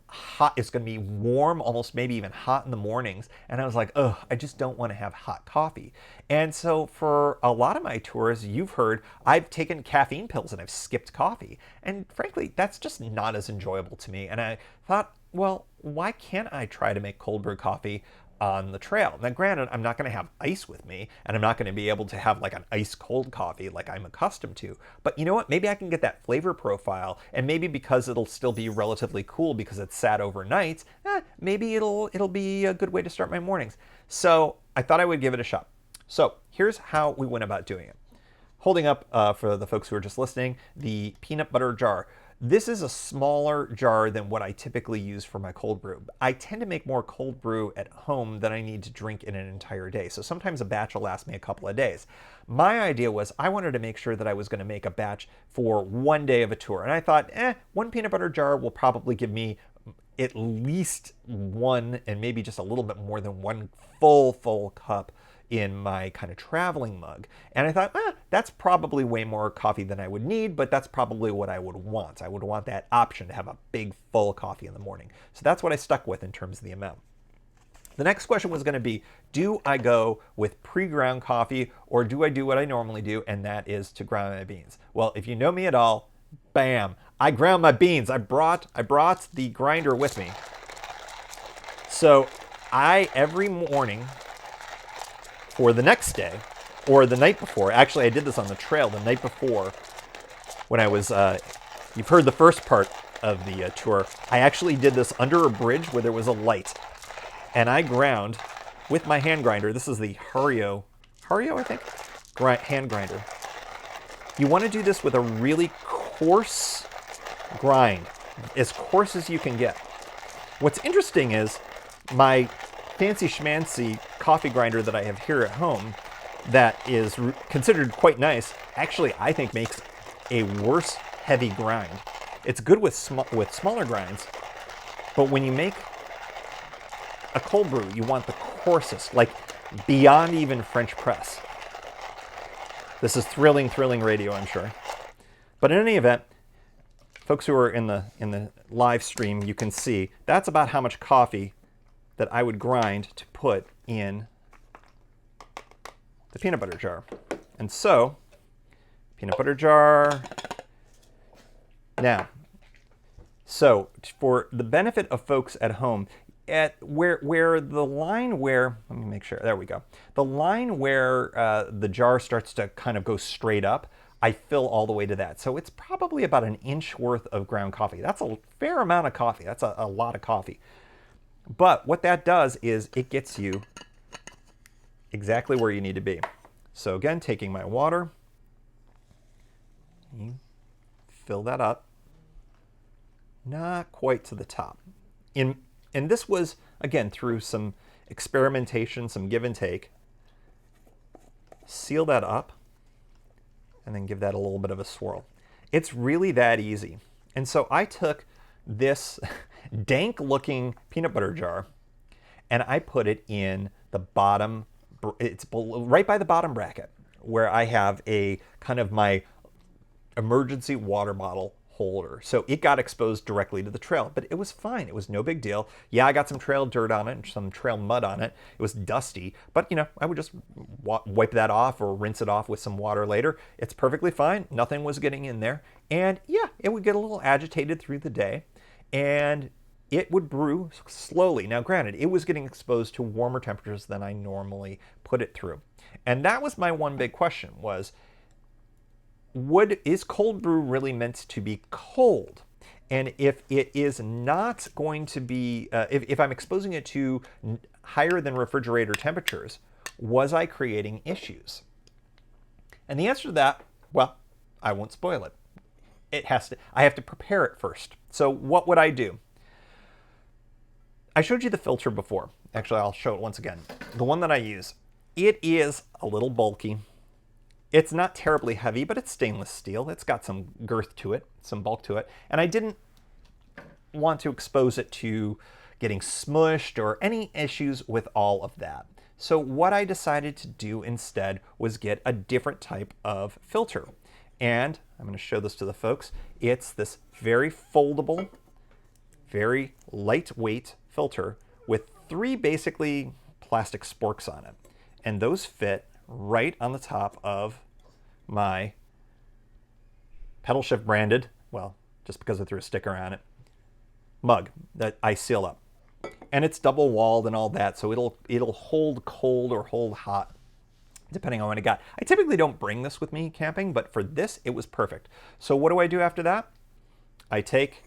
S1: hot. It's going to be warm, almost maybe even hot in the mornings. And I was like, ugh, I just don't want to have hot coffee. And so for a lot of my tours, you've heard, I've taken caffeine pills and I've skipped coffee. And frankly, that's just not as enjoyable to me. And I thought, well, why can't I try to make cold brew coffee on the trail? Now, granted, I'm not going to have ice with me, and I'm not going to be able to have like an ice cold coffee like I'm accustomed to. But you know what? Maybe I can get that flavor profile, and maybe because it'll still be relatively cool because it's sat overnight, maybe it'll be a good way to start my mornings. So I thought I would give it a shot. So here's how we went about doing it. Holding up, for the folks who are just listening, the peanut butter jar. This is a smaller jar than what I typically use for my cold brew. I tend to make more cold brew at home than I need to drink in an entire day. So sometimes a batch will last me a couple of days. My idea was I wanted to make sure that I was going to make a batch for one day of a tour. And I thought, one peanut butter jar will probably give me at least one, and maybe just a little bit more than one full cup in my kind of traveling mug. And I thought, that's probably way more coffee than I would need, but that's probably what I would want. I would want that option to have a big full coffee in the morning. So that's what I stuck with in terms of the amount. The next question was going to be, do I go with pre-ground coffee or do I do what I normally do, and that is to ground my beans? Well, if you know me at all, bam, I ground my beans. I brought the grinder with me. So every morning, or the next day, or the night before. Actually, I did this on the trail the night before when I was, you've heard the first part of the tour. I actually did this under a bridge where there was a light. And I ground with my hand grinder. This is the Hario, I think, hand grinder. You want to do this with a really coarse grind, as coarse as you can get. What's interesting is my fancy schmancy coffee grinder that I have here at home that is considered quite nice, actually I think makes a worse heavy grind. It's good with smaller grinds, but when you make a cold brew, you want the coarsest, like beyond even French press. This is thrilling radio, I'm sure. But in any event, folks who are in the live stream, you can see that's about how much coffee that I would grind to put in the peanut butter jar. And so, peanut butter jar. Now, so for the benefit of folks at home, at where the line where, let me make sure, there we go. The line where the jar starts to kind of go straight up, I fill all the way to that. So it's probably about an inch worth of ground coffee. That's a fair amount of coffee. That's a lot of coffee. But what that does is it gets you exactly where you need to be. So again, taking my water, you fill that up, not quite to the top. And this was, again, through some experimentation, some give and take. Seal that up, and then give that a little bit of a swirl. It's really that easy. And so I took this dank-looking peanut butter jar, and I put it in the bottom, it's right by the bottom bracket, where I have a kind of my emergency water bottle holder. So it got exposed directly to the trail, but it was fine. It was no big deal. Yeah, I got some trail dirt on it and some trail mud on it. It was dusty, but I would just wipe that off or rinse it off with some water later. It's perfectly fine. Nothing was getting in there. And yeah, it would get a little agitated through the day, and it would brew slowly. Now, granted, it was getting exposed to warmer temperatures than I normally put it through. And that was my one big question was, is cold brew really meant to be cold? And if it is not going to be, if I'm exposing it to higher than refrigerator temperatures, was I creating issues? And the answer to that, well, I won't spoil it. I have to prepare it first. So what would I do? I showed you the filter before. Actually, I'll show it once again. The one that I use, it is a little bulky. It's not terribly heavy, but it's stainless steel. It's got some girth to it, some bulk to it. And I didn't want to expose it to getting smushed or any issues with all of that. So what I decided to do instead was get a different type of filter. And I'm going to show this to the folks. It's this very foldable very lightweight filter with 3 basically plastic sporks on it. And those fit right on the top of my Pedalshift branded, well, just because I threw a sticker on it, mug that I seal up. And it's double walled and all that, so it'll hold cold or hold hot depending on what I got. I typically don't bring this with me camping, but for this, it was perfect. So what do I do after that? I take,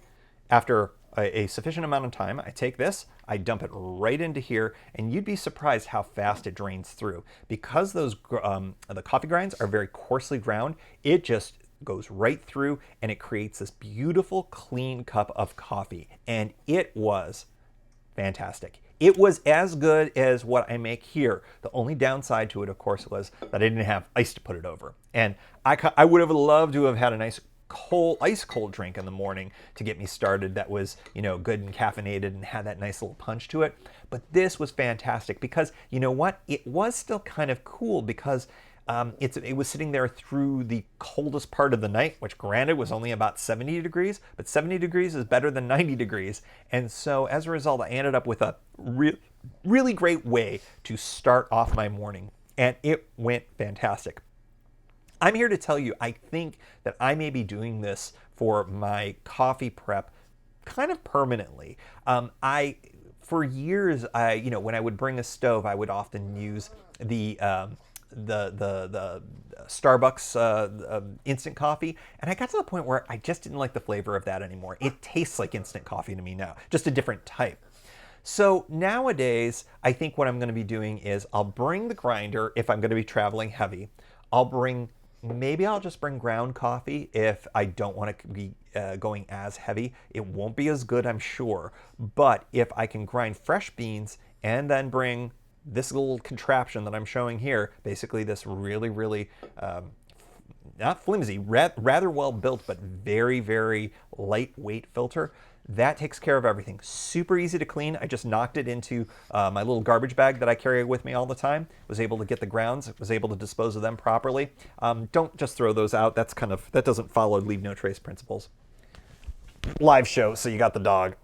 S1: after a sufficient amount of time, I take this, I dump it right into here, and you'd be surprised how fast it drains through. Because those the coffee grinds are very coarsely ground, it just goes right through, and it creates this beautiful, clean cup of coffee. And it was fantastic. It was as good as what I make here. The only downside to it, of course, was that I didn't have ice to put it over. And I would have loved to have had a nice ice cold drink in the morning to get me started that was, you know, good and caffeinated and had that nice little punch to it. But this was fantastic because, you know what? It was still kind of cool because it was sitting there through the coldest part of the night, which granted was only about 70 degrees, but 70 degrees is better than 90 degrees. And so as a result, I ended up with a really great way to start off my morning, and it went fantastic. I'm here to tell you, I think that I may be doing this for my coffee prep kind of permanently. For years, when I would bring a stove, I would often use the Starbucks instant coffee, and I got to the point where I just didn't like the flavor of that anymore. It tastes like instant coffee to me now, just a different type. So nowadays, I think what I'm going to be doing is I'll bring the grinder if I'm going to be traveling heavy. Maybe I'll just bring ground coffee if I don't want to be going as heavy. It won't be as good, I'm sure. But if I can grind fresh beans and then bring this little contraption that I'm showing here, basically this really, not flimsy, rather well built, but very, very lightweight filter, that takes care of everything. Super easy to clean. I just knocked it into my little garbage bag that I carry with me all the time. Was able to get the grounds, was able to dispose of them properly. Don't just throw those out. That doesn't follow leave no trace principles. Live show, so you got the dog.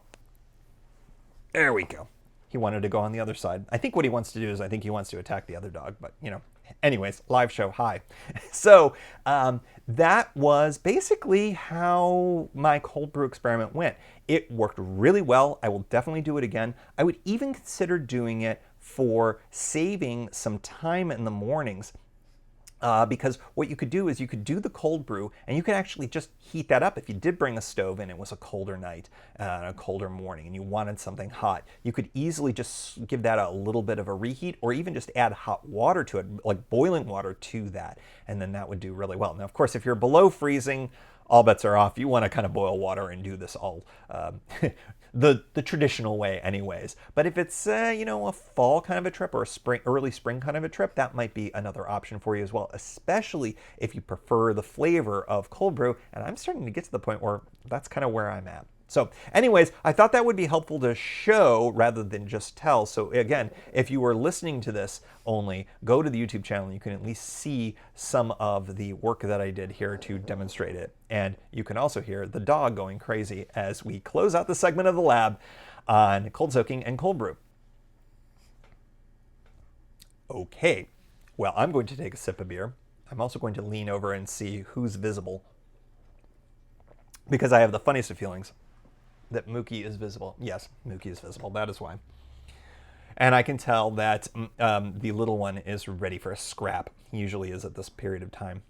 S1: There we go. He wanted to go on the other side. I think what he wants to do is he wants to attack the other dog, but you know. Anyways, live show, hi. So that was basically how my cold brew experiment went. It worked really well. I will definitely do it again. I would even consider doing it for saving some time in the mornings. Because what you could do is you could do the cold brew and you could actually just heat that up. If you did bring a stove and it was a colder night, a colder morning, and you wanted something hot, you could easily just give that a little bit of a reheat, or even just add hot water to it, like boiling water to that, and then that would do really well. Now, of course, if you're below freezing, all bets are off. You want to kind of boil water and do this all the traditional way anyways. But if it's a fall kind of a trip or a early spring kind of a trip, that might be another option for you as well, especially if you prefer the flavor of cold brew. And I'm starting to get to the point where that's kind of where I'm at. So anyways, I thought that would be helpful to show rather than just tell. So again, if you were listening to this only, go to the YouTube channel and you can at least see some of the work that I did here to demonstrate it. And you can also hear the dog going crazy as we close out the segment of the lab on cold soaking and cold brew. Okay, well, I'm going to take a sip of beer. I'm also going to lean over and see who's visible, because I have the funniest of feelings that Mookie is visible. Yes, Mookie is visible. That is why. And I can tell that the little one is ready for a scrap. He usually is at this period of time.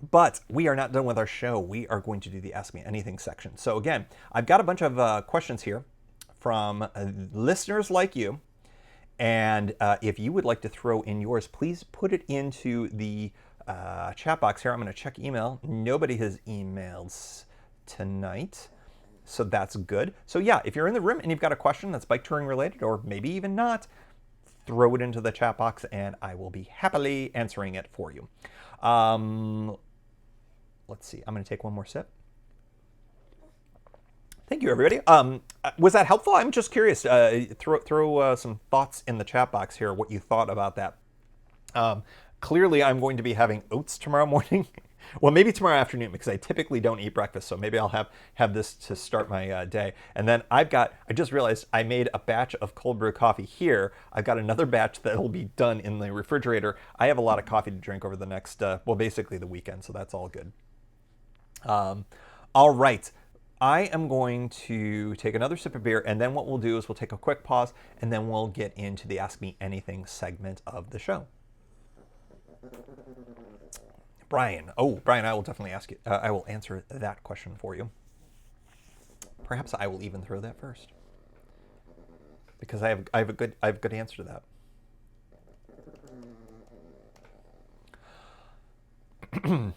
S1: But we are not done with our show. We are going to do the Ask Me Anything section. So again, I've got a bunch of questions here from listeners like you. And if you would like to throw in yours, please put it into the chat box here. I'm going to check email. Nobody has emailed tonight, so that's good. So yeah, if you're in the room and you've got a question that's bike touring related, or maybe even not, throw it into the chat box and I will be happily answering it for you. Let's see, I'm going to take one more sip. Thank you, everybody. Was that helpful? I'm just curious. Throw some thoughts in the chat box here, what you thought about that. Clearly, I'm going to be having oats tomorrow morning. Well, maybe tomorrow afternoon because I typically don't eat breakfast, so maybe I'll have this to start my day. And then I just realized I made a batch of cold brew coffee here. I've got another batch that'll be done in the refrigerator. I have a lot of coffee to drink over the next, basically the weekend, so that's all good. All right. I am going to take another sip of beer, and then what we'll do is we'll take a quick pause, and then we'll get into the Ask Me Anything segment of the show. Brian. Oh, Brian, I will definitely ask you. I will answer that question for you. Perhaps I will even throw that first, because I have a good answer to that.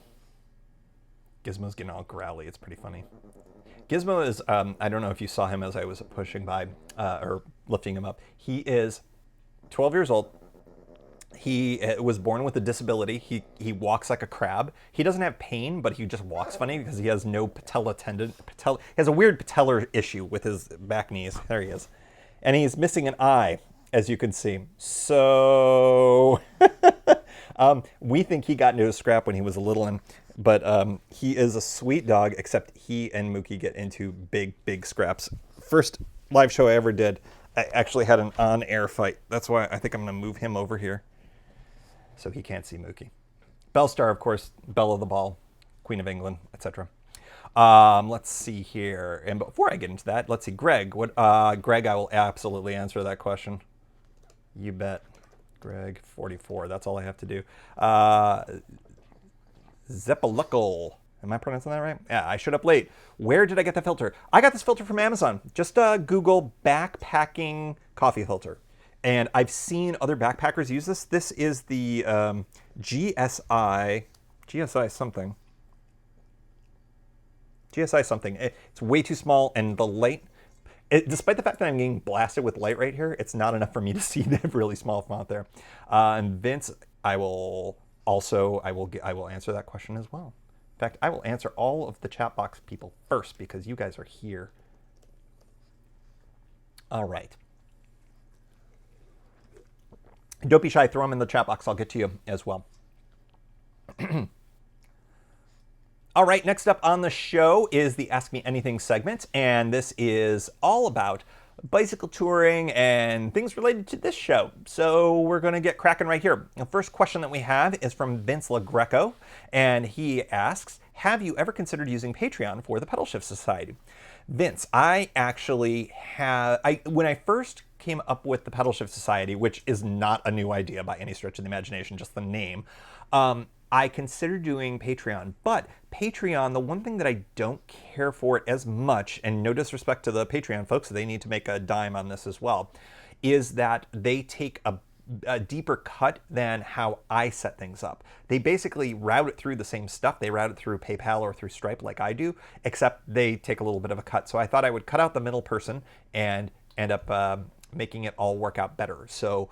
S1: Gizmo's getting all growly. It's pretty funny. Gizmo is, I don't know if you saw him as I was pushing by or lifting him up. He is 12 years old. He was born with a disability. He walks like a crab. He doesn't have pain, but he just walks funny because he has no patella tendon. He has a weird patellar issue with his back knees. There he is. And he's missing an eye, as you can see. So we think he got into a scrap when he was a little one. But he is a sweet dog, except he and Mookie get into big scraps. First live show I ever did, I actually had an on-air fight. That's why I think I'm going to move him over here so he can't see Mookie. Bellstar, of course, Belle of the Ball, Queen of England, etc. Let's see here. And before I get into that, let's see. Greg, Greg, I will absolutely answer that question. You bet. Greg, 44. That's all I have to do. Zeppaluckle. Am I pronouncing that right? Yeah, I showed up late. Where did I get the filter? I got this filter from Amazon. Just Google backpacking coffee filter. And I've seen other backpackers use this. This is the GSI something. GSI something. It's way too small, and the light, despite the fact that I'm getting blasted with light right here, it's not enough for me to see the really small font there. And Vince, I will answer that question as well. In fact, I will answer all of the chat box people first because you guys are here. All right. Don't be shy. Throw them in the chat box. I'll get to you as well. All right. Next up on the show is the Ask Me Anything segment. And this is all about bicycle touring and things related to this show. So we're going to get cracking right here. The first question that we have is from Vince LaGreco. And he asks, have you ever considered using Patreon for the Pedalshift Society? Vince, I actually have, when I first came up with the Pedalshift Society, which is not a new idea by any stretch of the imagination, just the name, I considered doing Patreon. But Patreon, the one thing that I don't care for it as much, and no disrespect to the Patreon folks, they need to make a dime on this as well, is that they take a deeper cut than how I set things up. They basically route it through the same stuff. They route it through PayPal or through Stripe like I do, except they take a little bit of a cut. So I thought I would cut out the middle person and end up making it all work out better. So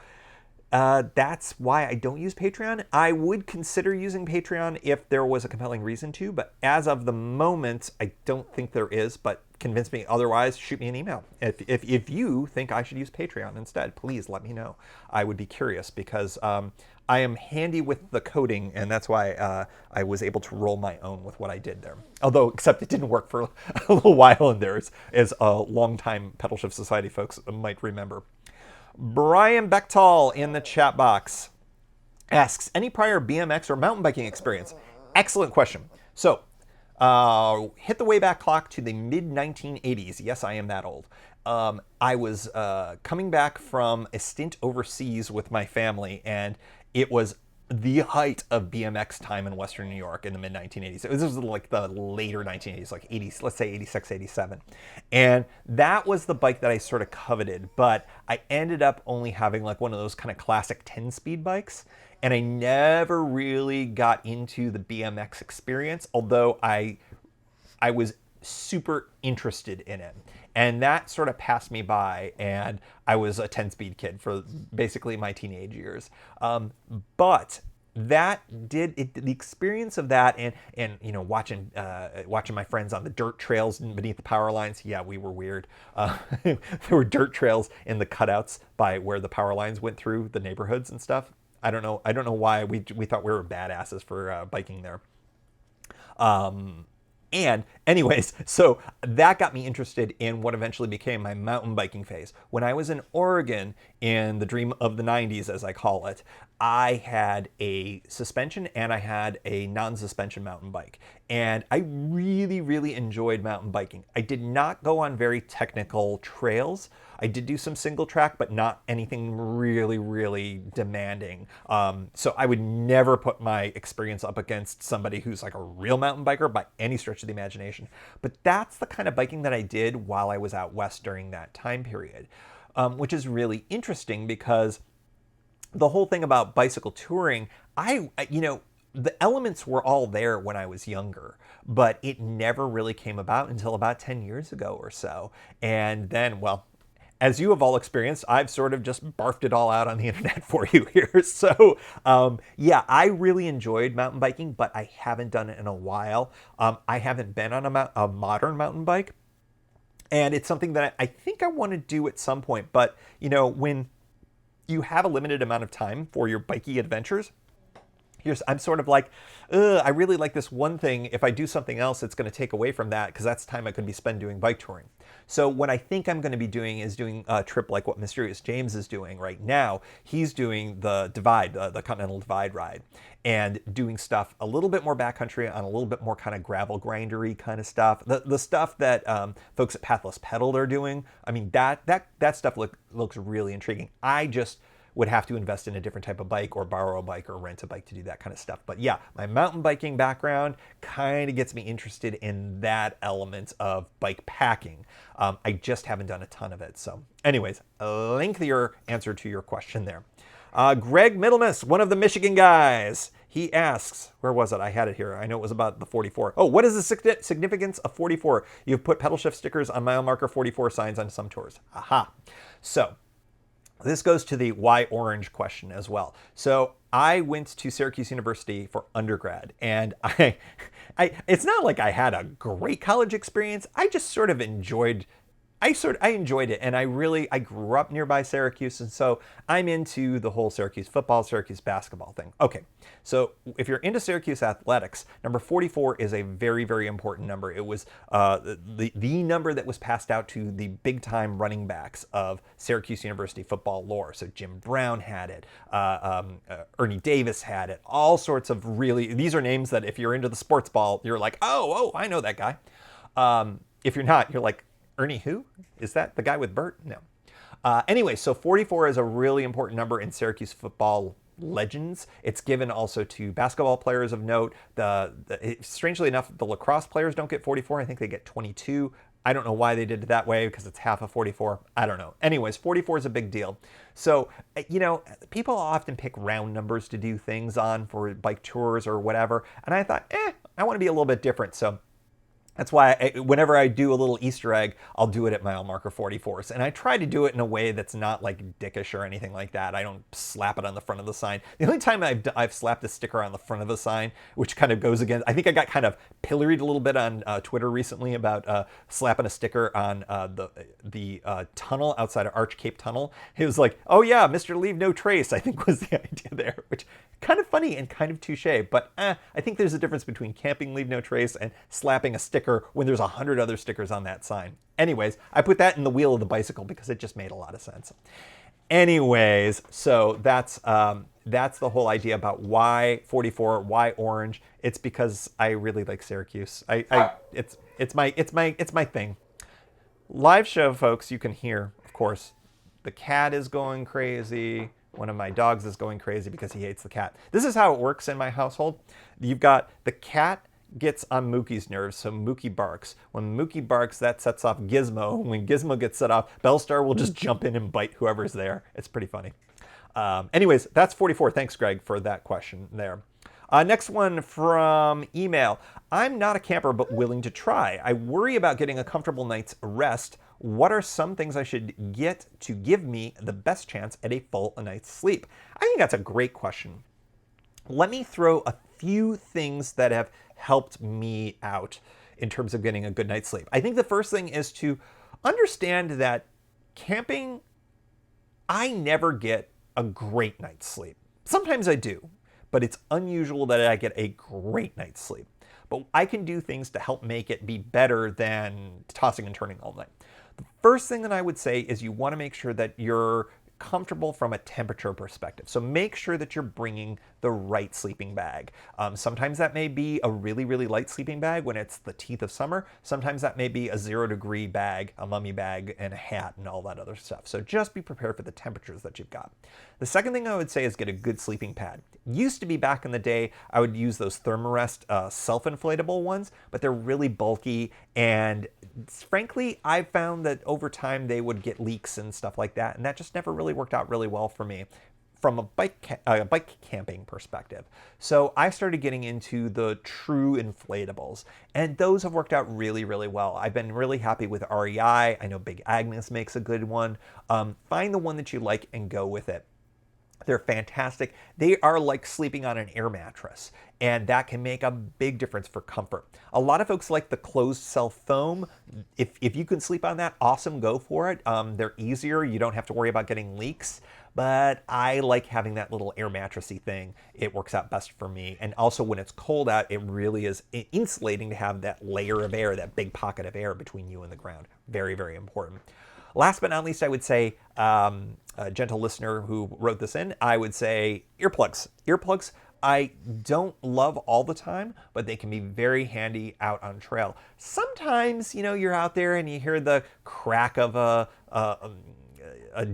S1: that's why I don't use Patreon. I would consider using Patreon if there was a compelling reason to, but as of the moment, I don't think there is, but convince me otherwise, shoot me an email. If you think I should use Patreon instead, please let me know. I would be curious because I am handy with the coding, and that's why I was able to roll my own with what I did there. Although, except it didn't work for a little while in there, as longtime Pedalshift Society folks might remember. Brian Bechtal in the chat box asks, any prior BMX or mountain biking experience? Excellent question. So, hit the way back clock to the mid-1980s. Yes, I am that old. I was coming back from a stint overseas with my family, and it was the height of BMX time in Western New York in the mid-1980s. This was like the later 1980s, like 80, let's say 86, 87. And that was the bike that I sort of coveted, but I ended up only having like one of those kind of classic 10-speed bikes, and I never really got into the BMX experience, although I was super interested in it. And that sort of passed me by, and I was a 10-speed kid for basically my teenage years. But that did it, the experience of that, and you know, watching my friends on the dirt trails beneath the power lines. Yeah, we were weird. There were dirt trails in the cutouts by where the power lines went through the neighborhoods and stuff. I don't know why we thought we were badasses for biking there. And anyways, so that got me interested in what eventually became my mountain biking phase. When I was in Oregon in the dream of the 90s, as I call it, I had a suspension and I had a non-suspension mountain bike. And I really, really enjoyed mountain biking. I did not go on very technical trails. I did do some single track, but not anything really, really demanding. So I would never put my experience up against somebody who's like a real mountain biker by any stretch of the imagination. But that's the kind of biking that I did while I was out west during that time period, which is really interesting because the whole thing about bicycle touring, the elements were all there when I was younger, but it never really came about until about 10 years ago or so. And then, well, as you have all experienced, I've sort of just barfed it all out on the internet for you here. So yeah, I really enjoyed mountain biking, but I haven't done it in a while. I haven't been on a modern mountain bike. And it's something that I think I want to do at some point. But, when you have a limited amount of time for your bikey adventures, I'm sort of like, I really like this one thing. If I do something else, it's going to take away from that because that's time I could be spent doing bike touring. So what I think I'm going to be doing is doing a trip like what Mysterious James is doing right now. He's doing the Divide, the Continental Divide ride, and doing stuff a little bit more backcountry on a little bit more kind of gravel grindery kind of stuff. The stuff that folks at Pathless Pedal are doing. I mean, that stuff looks really intriguing. I just would have to invest in a different type of bike or borrow a bike or rent a bike to do that kind of stuff. But yeah, my mountain biking background kind of gets me interested in that element of bike packing. I just haven't done a ton of it. So anyways, a lengthier answer to your question there. Greg Middlemiss, one of the Michigan guys, he asks, where was it? I had it here. I know it was about the 44. Oh, what is the significance of 44? You've put Pedalshift stickers on mile marker 44 signs on some tours. Aha. So this goes to the why orange question as well. So I went to Syracuse University for undergrad, and it's not like I had a great college experience. I just sort of enjoyed I enjoyed it, and I grew up nearby Syracuse, and so I'm into the whole Syracuse football, Syracuse basketball thing. Okay, so if you're into Syracuse athletics, number 44 is a very, very important number. It was the number that was passed out to the big-time running backs of Syracuse University football lore. So Jim Brown had it, Ernie Davis had it, all sorts of these are names that if you're into the sports ball, you're like, oh, I know that guy. If you're not, you're like, Ernie who? Is that the guy with Bert? No. Anyway, so 44 is a really important number in Syracuse football legends. It's given also to basketball players of note. Strangely enough, the lacrosse players don't get 44. I think they get 22. I don't know why they did it that way because it's half of 44. I don't know. Anyways, 44 is a big deal. So, people often pick round numbers to do things on for bike tours or whatever. And I thought, I want to be a little bit different. So that's why whenever I do a little Easter egg, I'll do it at mile marker 44s. And I try to do it in a way that's not like dickish or anything like that. I don't slap it on the front of the sign. The only time I've slapped a sticker on the front of the sign, which kind of goes against, I think I got kind of pilloried a little bit on Twitter recently about slapping a sticker on the tunnel outside of Arch Cape Tunnel. It was like, oh yeah, Mr. Leave No Trace, I think was the idea there, which kind of funny and kind of touche. But I think there's a difference between camping Leave No Trace and slapping a sticker when there's 100 other stickers on that sign. Anyways, I put that in the wheel of the bicycle because it just made a lot of sense. Anyways, so that's the whole idea about why 44, why orange. It's because I really like Syracuse. It's my thing. Live show, folks, you can hear, of course, the cat is going crazy. One of my dogs is going crazy because he hates the cat. This is how it works in my household. You've got the cat gets on Mookie's nerves, so Mookie barks. When Mookie barks, that sets off Gizmo. When Gizmo gets set off, Bellstar will just jump in and bite whoever's there. It's pretty funny. Anyways, that's 44. Thanks, Greg, for that question there. Next one from email. I'm not a camper, but willing to try. I worry about getting a comfortable night's rest. What are some things I should get to give me the best chance at a full night's sleep? I think that's a great question. Let me throw a few things that have helped me out in terms of getting a good night's sleep. I think the first thing is to understand that camping, I never get a great night's sleep. Sometimes I do, but it's unusual that I get a great night's sleep. but I can do things to help make it be better than tossing and turning all night. The first thing that I would say is you want to make sure that you're comfortable from a temperature perspective. So make sure that you're bringing the right sleeping bag. Sometimes that may be a really, really light sleeping bag when it's the teeth of summer. Sometimes that may be a 0-degree bag, a mummy bag, and a hat and all that other stuff. So just be prepared for the temperatures that you've got. The second thing I would say is get a good sleeping pad. Used to be back in the day, I would use those Thermarest self-inflatable ones, but they're really bulky, and frankly, I've found that over time they would get leaks and stuff like that, and that just never really worked out really well for me from a bike camping perspective. So I started getting into the true inflatables, and those have worked out really, really well. I've been really happy with REI. I know Big Agnes makes a good one. Find the one that you like and go with it. They're fantastic. They are like sleeping on an air mattress, and that can make a big difference for comfort. A lot of folks like the closed cell foam. If you can sleep on that, awesome, go for it. They're easier. You don't have to worry about getting leaks, but I like having that little air mattressy thing. It works out best for me. And also when it's cold out, it really is insulating to have that layer of air, that big pocket of air between you and the ground. Very, very important. Last but not least, I would say, a gentle listener who wrote this in, I would say earplugs. Earplugs I don't love all the time, but they can be very handy out on trail. Sometimes, you're out there and you hear the crack of a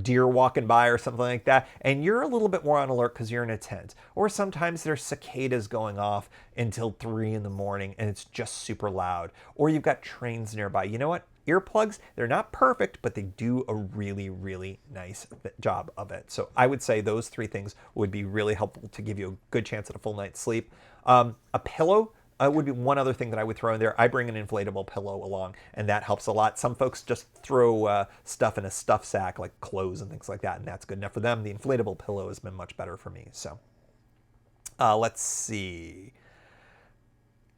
S1: deer walking by or something like that, and you're a little bit more on alert because you're in a tent. Or sometimes there's cicadas going off until 3 in the morning and it's just super loud. Or you've got trains nearby. You know what? Earplugs, they're not perfect, but they do a really, really nice job of it. So I would say those 3 things would be really helpful to give you a good chance at a full night's sleep. A pillow would be one other thing that I would throw in there. I bring an inflatable pillow along, and that helps a lot. Some folks just throw stuff in a stuff sack, like clothes and things like that, and that's good enough for them. The inflatable pillow has been much better for me. So let's see.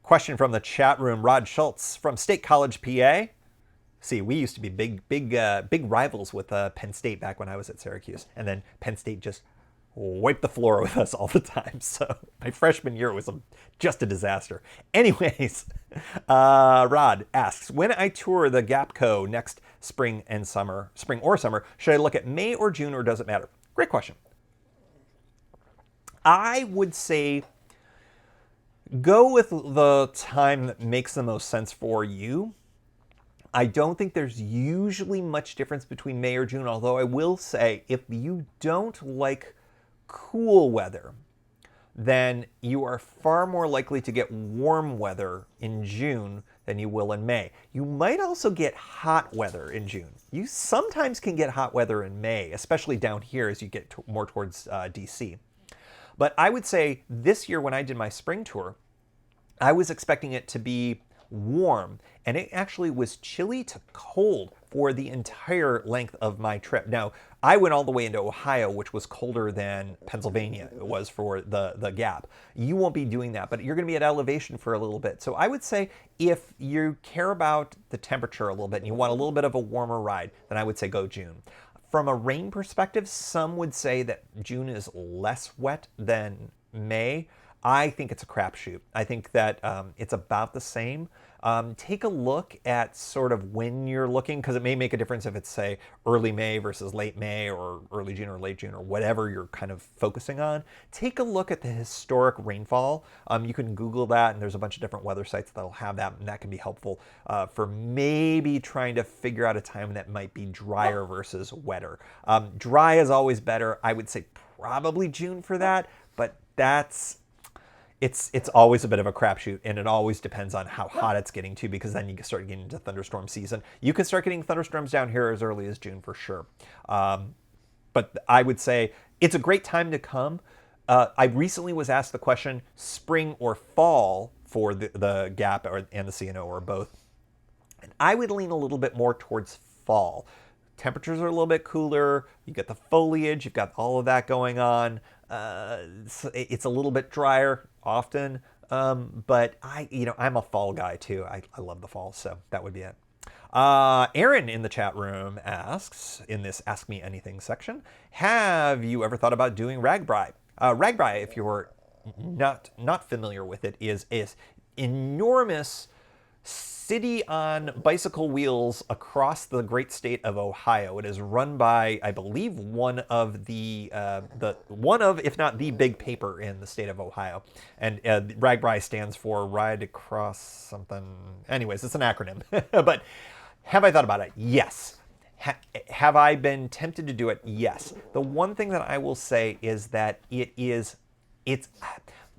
S1: Question from the chat room. Rod Schultz from State College, PA. See, we used to be big rivals with Penn State back when I was at Syracuse, and then Penn State just wiped the floor with us all the time. So my freshman year was just a disaster. Anyways, Rod asks, when I tour the Gapco next spring or summer, should I look at May or June, or does it matter? Great question. I would say go with the time that makes the most sense for you. I don't think there's usually much difference between May or June, although I will say if you don't like cool weather, then you are far more likely to get warm weather in June than you will in May. You might also get hot weather in June. You sometimes can get hot weather in May, especially down here as you get more towards DC. But I would say this year when I did my spring tour, I was expecting it to be warm, and it actually was chilly to cold for the entire length of my trip. Now, I went all the way into Ohio, which was colder than Pennsylvania was for the Gap. You won't be doing that, but you're going to be at elevation for a little bit. So I would say if you care about the temperature a little bit and you want a little bit of a warmer ride, then I would say go June. From a rain perspective, some would say that June is less wet than May. I think it's a crapshoot. I think that it's about the same. Take a look at sort of when you're looking, because it may make a difference if it's, say, early May versus late May, or early June or late June, or whatever you're kind of focusing on. Take a look at the historic rainfall. You can Google that, and there's a bunch of different weather sites that'll have that, and that can be helpful for maybe trying to figure out a time that might be drier versus wetter. Dry is always better. I would say probably June for that, but it's always a bit of a crapshoot, and it always depends on how hot it's getting too, because then you can start getting into thunderstorm season. You can start getting thunderstorms down here as early as June for sure. But I would say it's a great time to come. I recently was asked the question, spring or fall for the Gap and the C&O, or both. And I would lean a little bit more towards fall. Temperatures are a little bit cooler. You get the foliage. You've got all of that going on. It's a little bit drier often, but I'm a fall guy too. I love the fall, so that would be it. Aaron in the chat room asks, in this Ask Me Anything section, have you ever thought about doing ragbri? Ragbri, if you're not familiar with it, is enormous city on bicycle wheels across the great state of Ohio. It is run by, I believe, one of, if not the big paper in the state of Ohio. And RAGBRAI stands for Ride Across something. Anyways, it's an acronym. But have I thought about it? Yes. Have I been tempted to do it? Yes. The one thing that I will say is that it's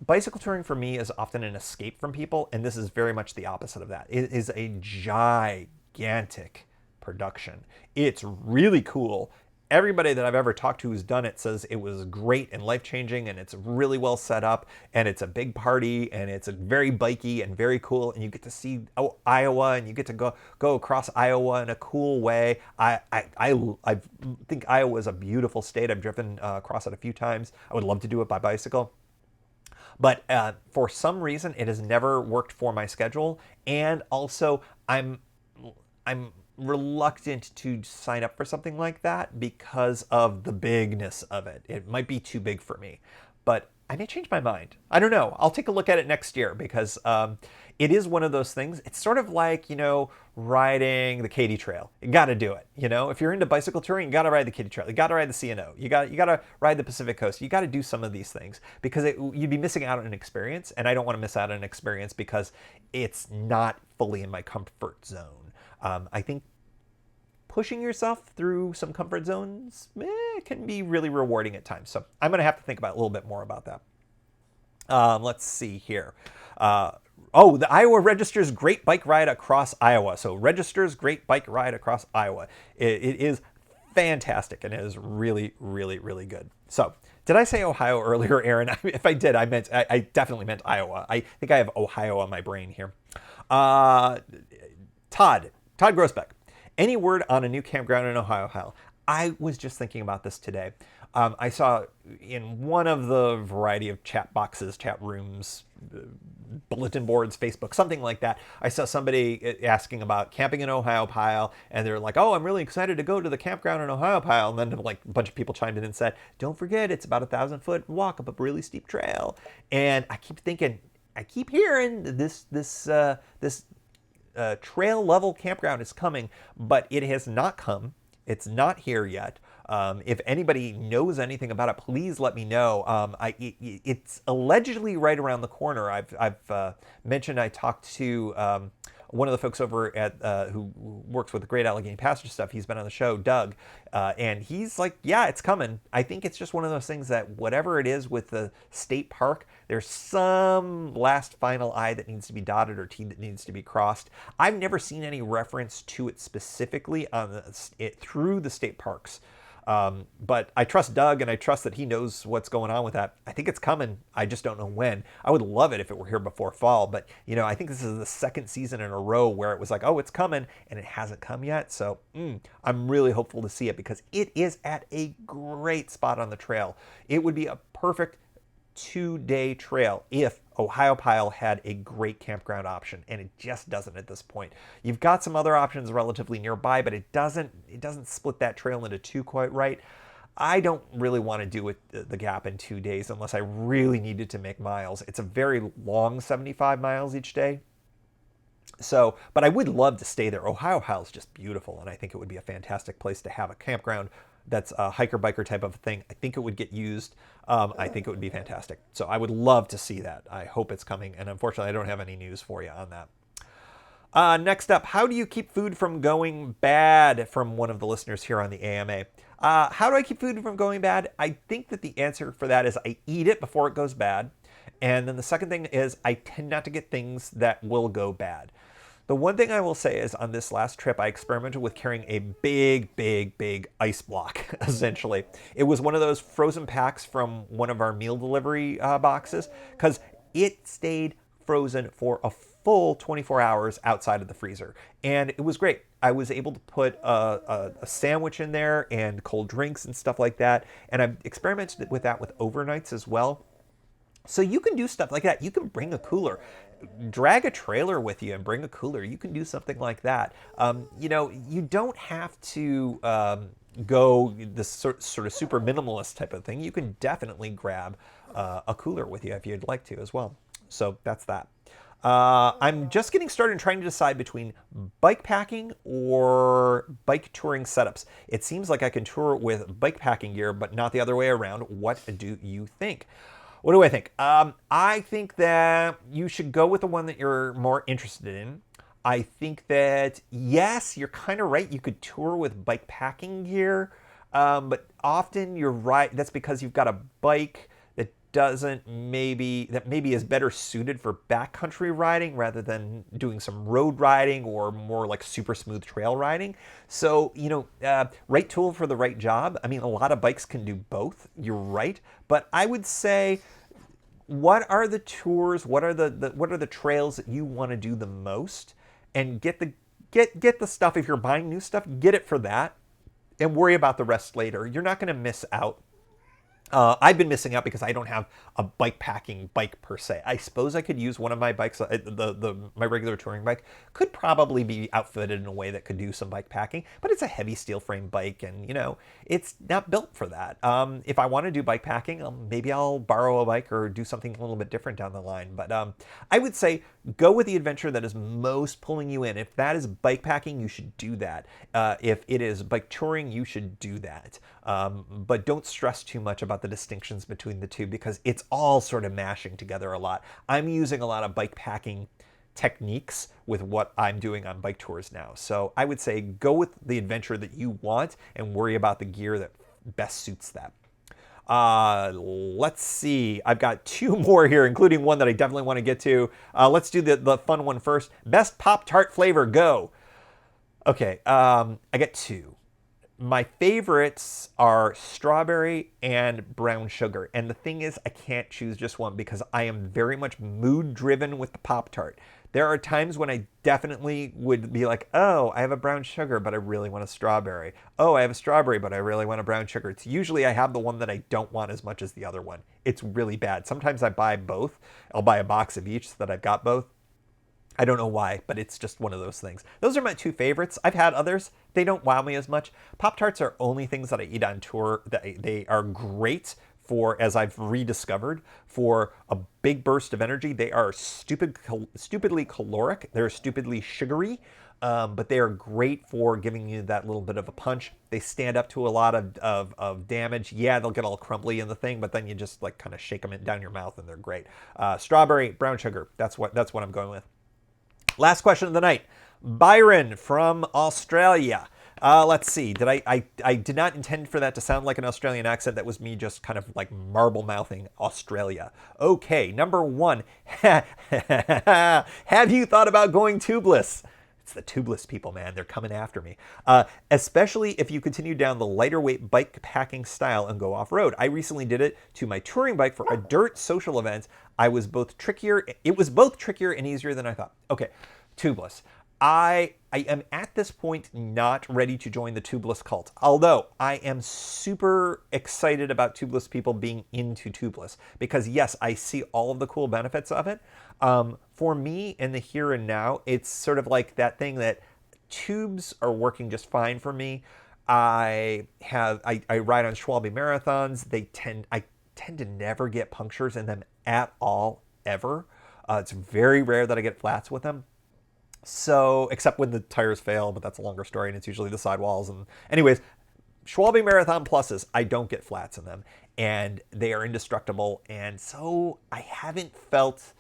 S1: bicycle touring for me is often an escape from people, and this is very much the opposite of that. It is a gigantic production. It's really cool. Everybody that I've ever talked to who's done it says it was great and life-changing, and it's really well set up, and it's a big party, and it's a very bikey and very cool, and you get to see Iowa, and you get to go across Iowa in a cool way. I think Iowa is a beautiful state. I've driven across it a few times. I would love to do it by bicycle. But for some reason, it has never worked for my schedule, and also I'm reluctant to sign up for something like that because of the bigness of it. It might be too big for me, but I may change my mind. I don't know. I'll take a look at it next year because it is one of those things. It's sort of like, riding the Katy Trail. You got to do it. If you're into bicycle touring, you got to ride the Katy Trail. You got to ride the C&O. You got to ride the Pacific Coast. You got to do some of these things because you'd be missing out on an experience, and I don't want to miss out on an experience because it's not fully in my comfort zone. I think pushing yourself through some comfort zones can be really rewarding at times. So I'm going to have to think about a little bit more about that. Let's see here. The Iowa registers great bike ride across Iowa. So registers great bike ride across Iowa. It is fantastic and it is really, really, really good. So did I say Ohio earlier, Aaron? If I did, I definitely meant Iowa. I think I have Ohio on my brain here. Todd Grossbeck. Any word on a new campground in Ohio, Hal? I was just thinking about this today. I saw in one of the variety of chat boxes, chat rooms, bulletin boards, Facebook, something like that. I saw somebody asking about camping in Ohio Pile, and they're like, "Oh, I'm really excited to go to the campground in Ohio Pile." And then like a bunch of people chimed in and said, "Don't forget, it's about 1,000-foot walk up a really steep trail." And I keep hearing this trail level campground is coming, but it has not come. It's not here yet. If anybody knows anything about it, please let me know. It's allegedly right around the corner. I've mentioned I talked to one of the folks over at who works with the Great Allegheny Pasture stuff. He's been on the show, Doug, and he's like, yeah, it's coming. I think it's just one of those things that whatever it is with the state park, there's some last final I that needs to be dotted or T that needs to be crossed. I've never seen any reference to it specifically on through the state parks. But I trust Doug, and I trust that he knows what's going on with that. I think it's coming. I just don't know when. I would love it if it were here before fall, but I think this is the second season in a row where it was like, oh, it's coming, and it hasn't come yet. So I'm really hopeful to see it because it is at a great spot on the trail. It would be a perfect 2-day trail if Ohio Pile had a great campground option, and it just doesn't at this point. You've got some other options relatively nearby, but it doesn't split that trail into two quite right. I don't really want to do the gap in 2 days unless I really needed to make miles. It's a very long 75 miles each day. So, but I would love to stay there. Ohio Pile is just beautiful, and I think it would be a fantastic place to have a campground that's a hiker-biker type of thing. I think it would get used. I think it would be fantastic. So I would love to see that. I hope it's coming, and unfortunately, I don't have any news for you on that. Next up, how do you keep food from going bad? From one of the listeners here on the AMA. How do I keep food from going bad? I think that the answer for that is I eat it before it goes bad. And then the second thing is I tend not to get things that will go bad. The one thing I will say is on this last trip, I experimented with carrying a big ice block, essentially. It was one of those frozen packs from one of our meal delivery boxes, because it stayed frozen for a full 24 hours outside of the freezer. And it was great. I was able to put a sandwich in there and cold drinks and stuff like that. And I've experimented with that with overnights as well. So you can do stuff like that. You can bring a cooler, drag a trailer with you and bring a cooler. You can do something like that. You don't have to go this sort of super minimalist type of thing. You can definitely grab a cooler with you if you'd like to as well. So that's that. I'm just getting started and trying to decide between bike packing or bike touring setups. It seems like I can tour with bike packing gear, but not the other way around. What do you think? What do I think? I think that you should go with the one that you're more interested in. I think that, yes, you're kind of right. You could tour with bike packing gear, but often you're right. That's because you've got a bike that maybe is better suited for backcountry riding rather than doing some road riding or more like super smooth trail riding. So, right tool for the right job. I mean, a lot of bikes can do both. You're right. But I would say, what are the tours? What are the trails that you want to do the most? And get the stuff. If you're buying new stuff, get it for that and worry about the rest later. You're not going to miss out. I've been missing out because I don't have a bike packing bike per se. I suppose I could use one of my bikes, my regular touring bike could probably be outfitted in a way that could do some bike packing, but it's a heavy steel frame bike and, it's not built for that. If I want to do bike packing, maybe I'll borrow a bike or do something a little bit different down the line. But I would say go with the adventure that is most pulling you in. If that is bike packing, you should do that. If it is bike touring, you should do that. But don't stress too much about the distinctions between the two because it's all sort of mashing together a lot. I'm using a lot of bike packing techniques with what I'm doing on bike tours now. So I would say go with the adventure that you want and worry about the gear that best suits that. Let's see. I've got two more here, including one that I definitely want to get to. Let's do the fun one first. Best Pop-Tart flavor, go. Okay, I got two. My favorites are strawberry and brown sugar. And the thing is, I can't choose just one because I am very much mood driven with the Pop-Tart. There are times when I definitely would be like, oh, I have a brown sugar, but I really want a strawberry. Oh, I have a strawberry, but I really want a brown sugar. It's usually I have the one that I don't want as much as the other one. It's really bad. Sometimes I buy both. I'll buy a box of each so that I've got both. I don't know why, but it's just one of those things. Those are my two favorites. I've had others. They don't wow me as much. Pop-Tarts are only things that I eat on tour. They are great for, as I've rediscovered, for a big burst of energy. They are stupidly caloric. They're stupidly sugary, but they are great for giving you that little bit of a punch. They stand up to a lot of damage. Yeah, they'll get all crumbly in the thing, but then you just like kind of shake them down your mouth and they're great. Strawberry, brown sugar. That's what I'm going with. Last question of the night. Byron from Australia. Let's see. I did not intend for that to sound like an Australian accent. That was me just kind of like marble mouthing Australia. Okay, number one. Have you thought about going tubeless? It's the tubeless people, man. They're coming after me. Especially if you continue down the lighter weight bike packing style and go off-road. I recently did it to my touring bike for a dirt social event. It was both trickier and easier than I thought. Okay, tubeless. I am at this point not ready to join the tubeless cult, although I am super excited about tubeless people being into tubeless because yes, I see all of the cool benefits of it. For me in the here and now, it's sort of like that thing that tubes are working just fine for me. I ride on Schwalbe marathons. I tend to never get punctures in them at all, ever. It's very rare that I get flats with them. So, except when the tires fail, but that's a longer story, and it's usually the sidewalls. And anyways, Schwalbe Marathon Pluses, I don't get flats in them, and they are indestructible. And so I haven't felt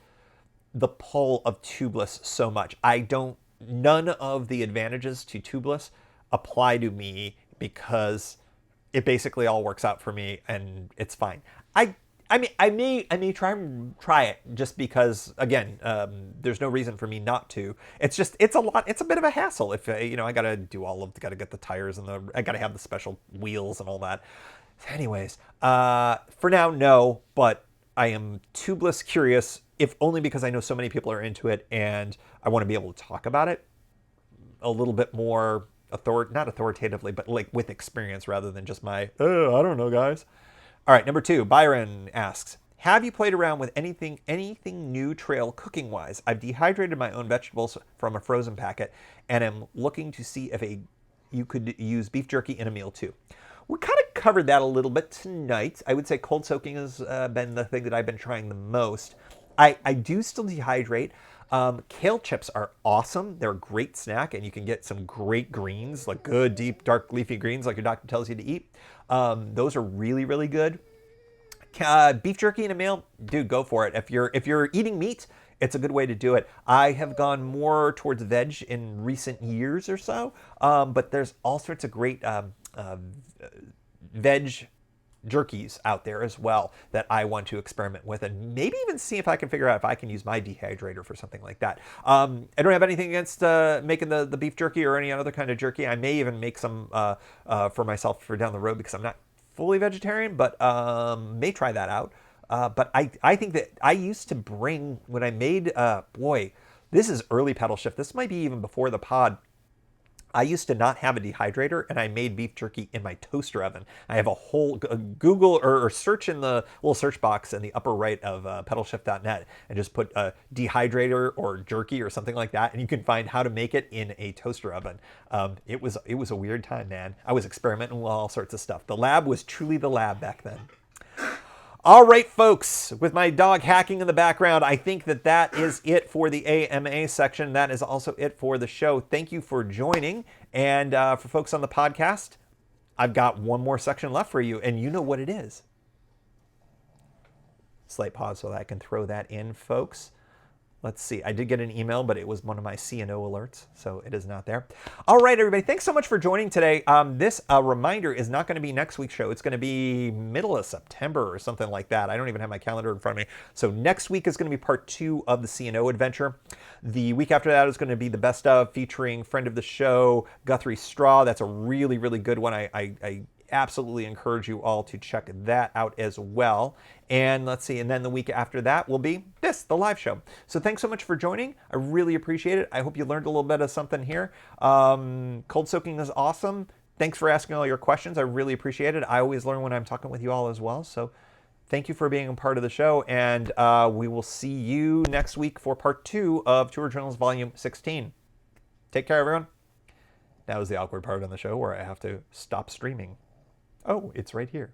S1: the pull of tubeless so much. None of the advantages to tubeless apply to me because it basically all works out for me, and it's fine. I may try it just because, again, there's no reason for me not to. It's a bit of a hassle. If I gotta get the tires and I gotta have the special wheels and all that. Anyways, for now, no, but I am tubeless curious, if only because I know so many people are into it and I want to be able to talk about it a little bit more not authoritatively, but like with experience rather than just I don't know, guys. All right, number 2, Byron asks, have you played around with anything new trail cooking-wise? I've dehydrated my own vegetables from a frozen packet, and am looking to see if you could use beef jerky in a meal too. We kind of covered that a little bit tonight. I would say cold soaking has been the thing that I've been trying the most. I do still dehydrate. Kale chips are awesome. They're a great snack, and you can get some great greens, like good, deep, dark, leafy greens like your doctor tells you to eat. Those are really, really good. Beef jerky in a meal, dude, go for it. If you're eating meat, it's a good way to do it. I have gone more towards veg in recent years or so, but there's all sorts of great veg jerkies out there as well that I want to experiment with, and maybe even see if I can figure out if I can use my dehydrator for something like that. I don't have anything against making the beef jerky or any other kind of jerky. I may even make some for myself for down the road because I'm not fully vegetarian, but may try that out. But I think that I used to bring, when I made, boy, this is early Pedalshift. This might be even before the pod. I used to not have a dehydrator, and I made beef jerky in my toaster oven. I have a whole Google or search in the little search box in the upper right of pedalshift.net and just put a dehydrator or jerky or something like that, and you can find how to make it in a toaster oven. It was a weird time, man. I was experimenting with all sorts of stuff. The lab was truly the lab back then. All right, folks, with my dog hacking in the background, I think that is it for the AMA section. That is also it for the show. Thank you for joining. And for folks on the podcast, I've got one more section left for you, and you know what it is. Slight pause so that I can throw that in, folks. Let's see. I did get an email, but it was one of my CNO alerts, so it is not there. All right, everybody. Thanks so much for joining today. This reminder is not going to be next week's show. It's going to be middle of September or something like that. I don't even have my calendar in front of me. So next week is going to be part 2 of the CNO adventure. The week after that is going to be the best of, featuring friend of the show, Guthrie Straw. That's a really, really good one. I absolutely encourage you all to check that out as well. And let's see, and then the week after that will be the live show. So thanks so much for joining. I really appreciate it. I hope you learned a little bit of something here. Cold soaking is awesome. Thanks for asking all your questions. I really appreciate it. I always learn when I'm talking with you all as well. So thank you for being a part of the show. And we will see you next week for part 2 of Tour Journals Volume 16. Take care, everyone. That was the awkward part on the show where I have to stop streaming. Oh, it's right here.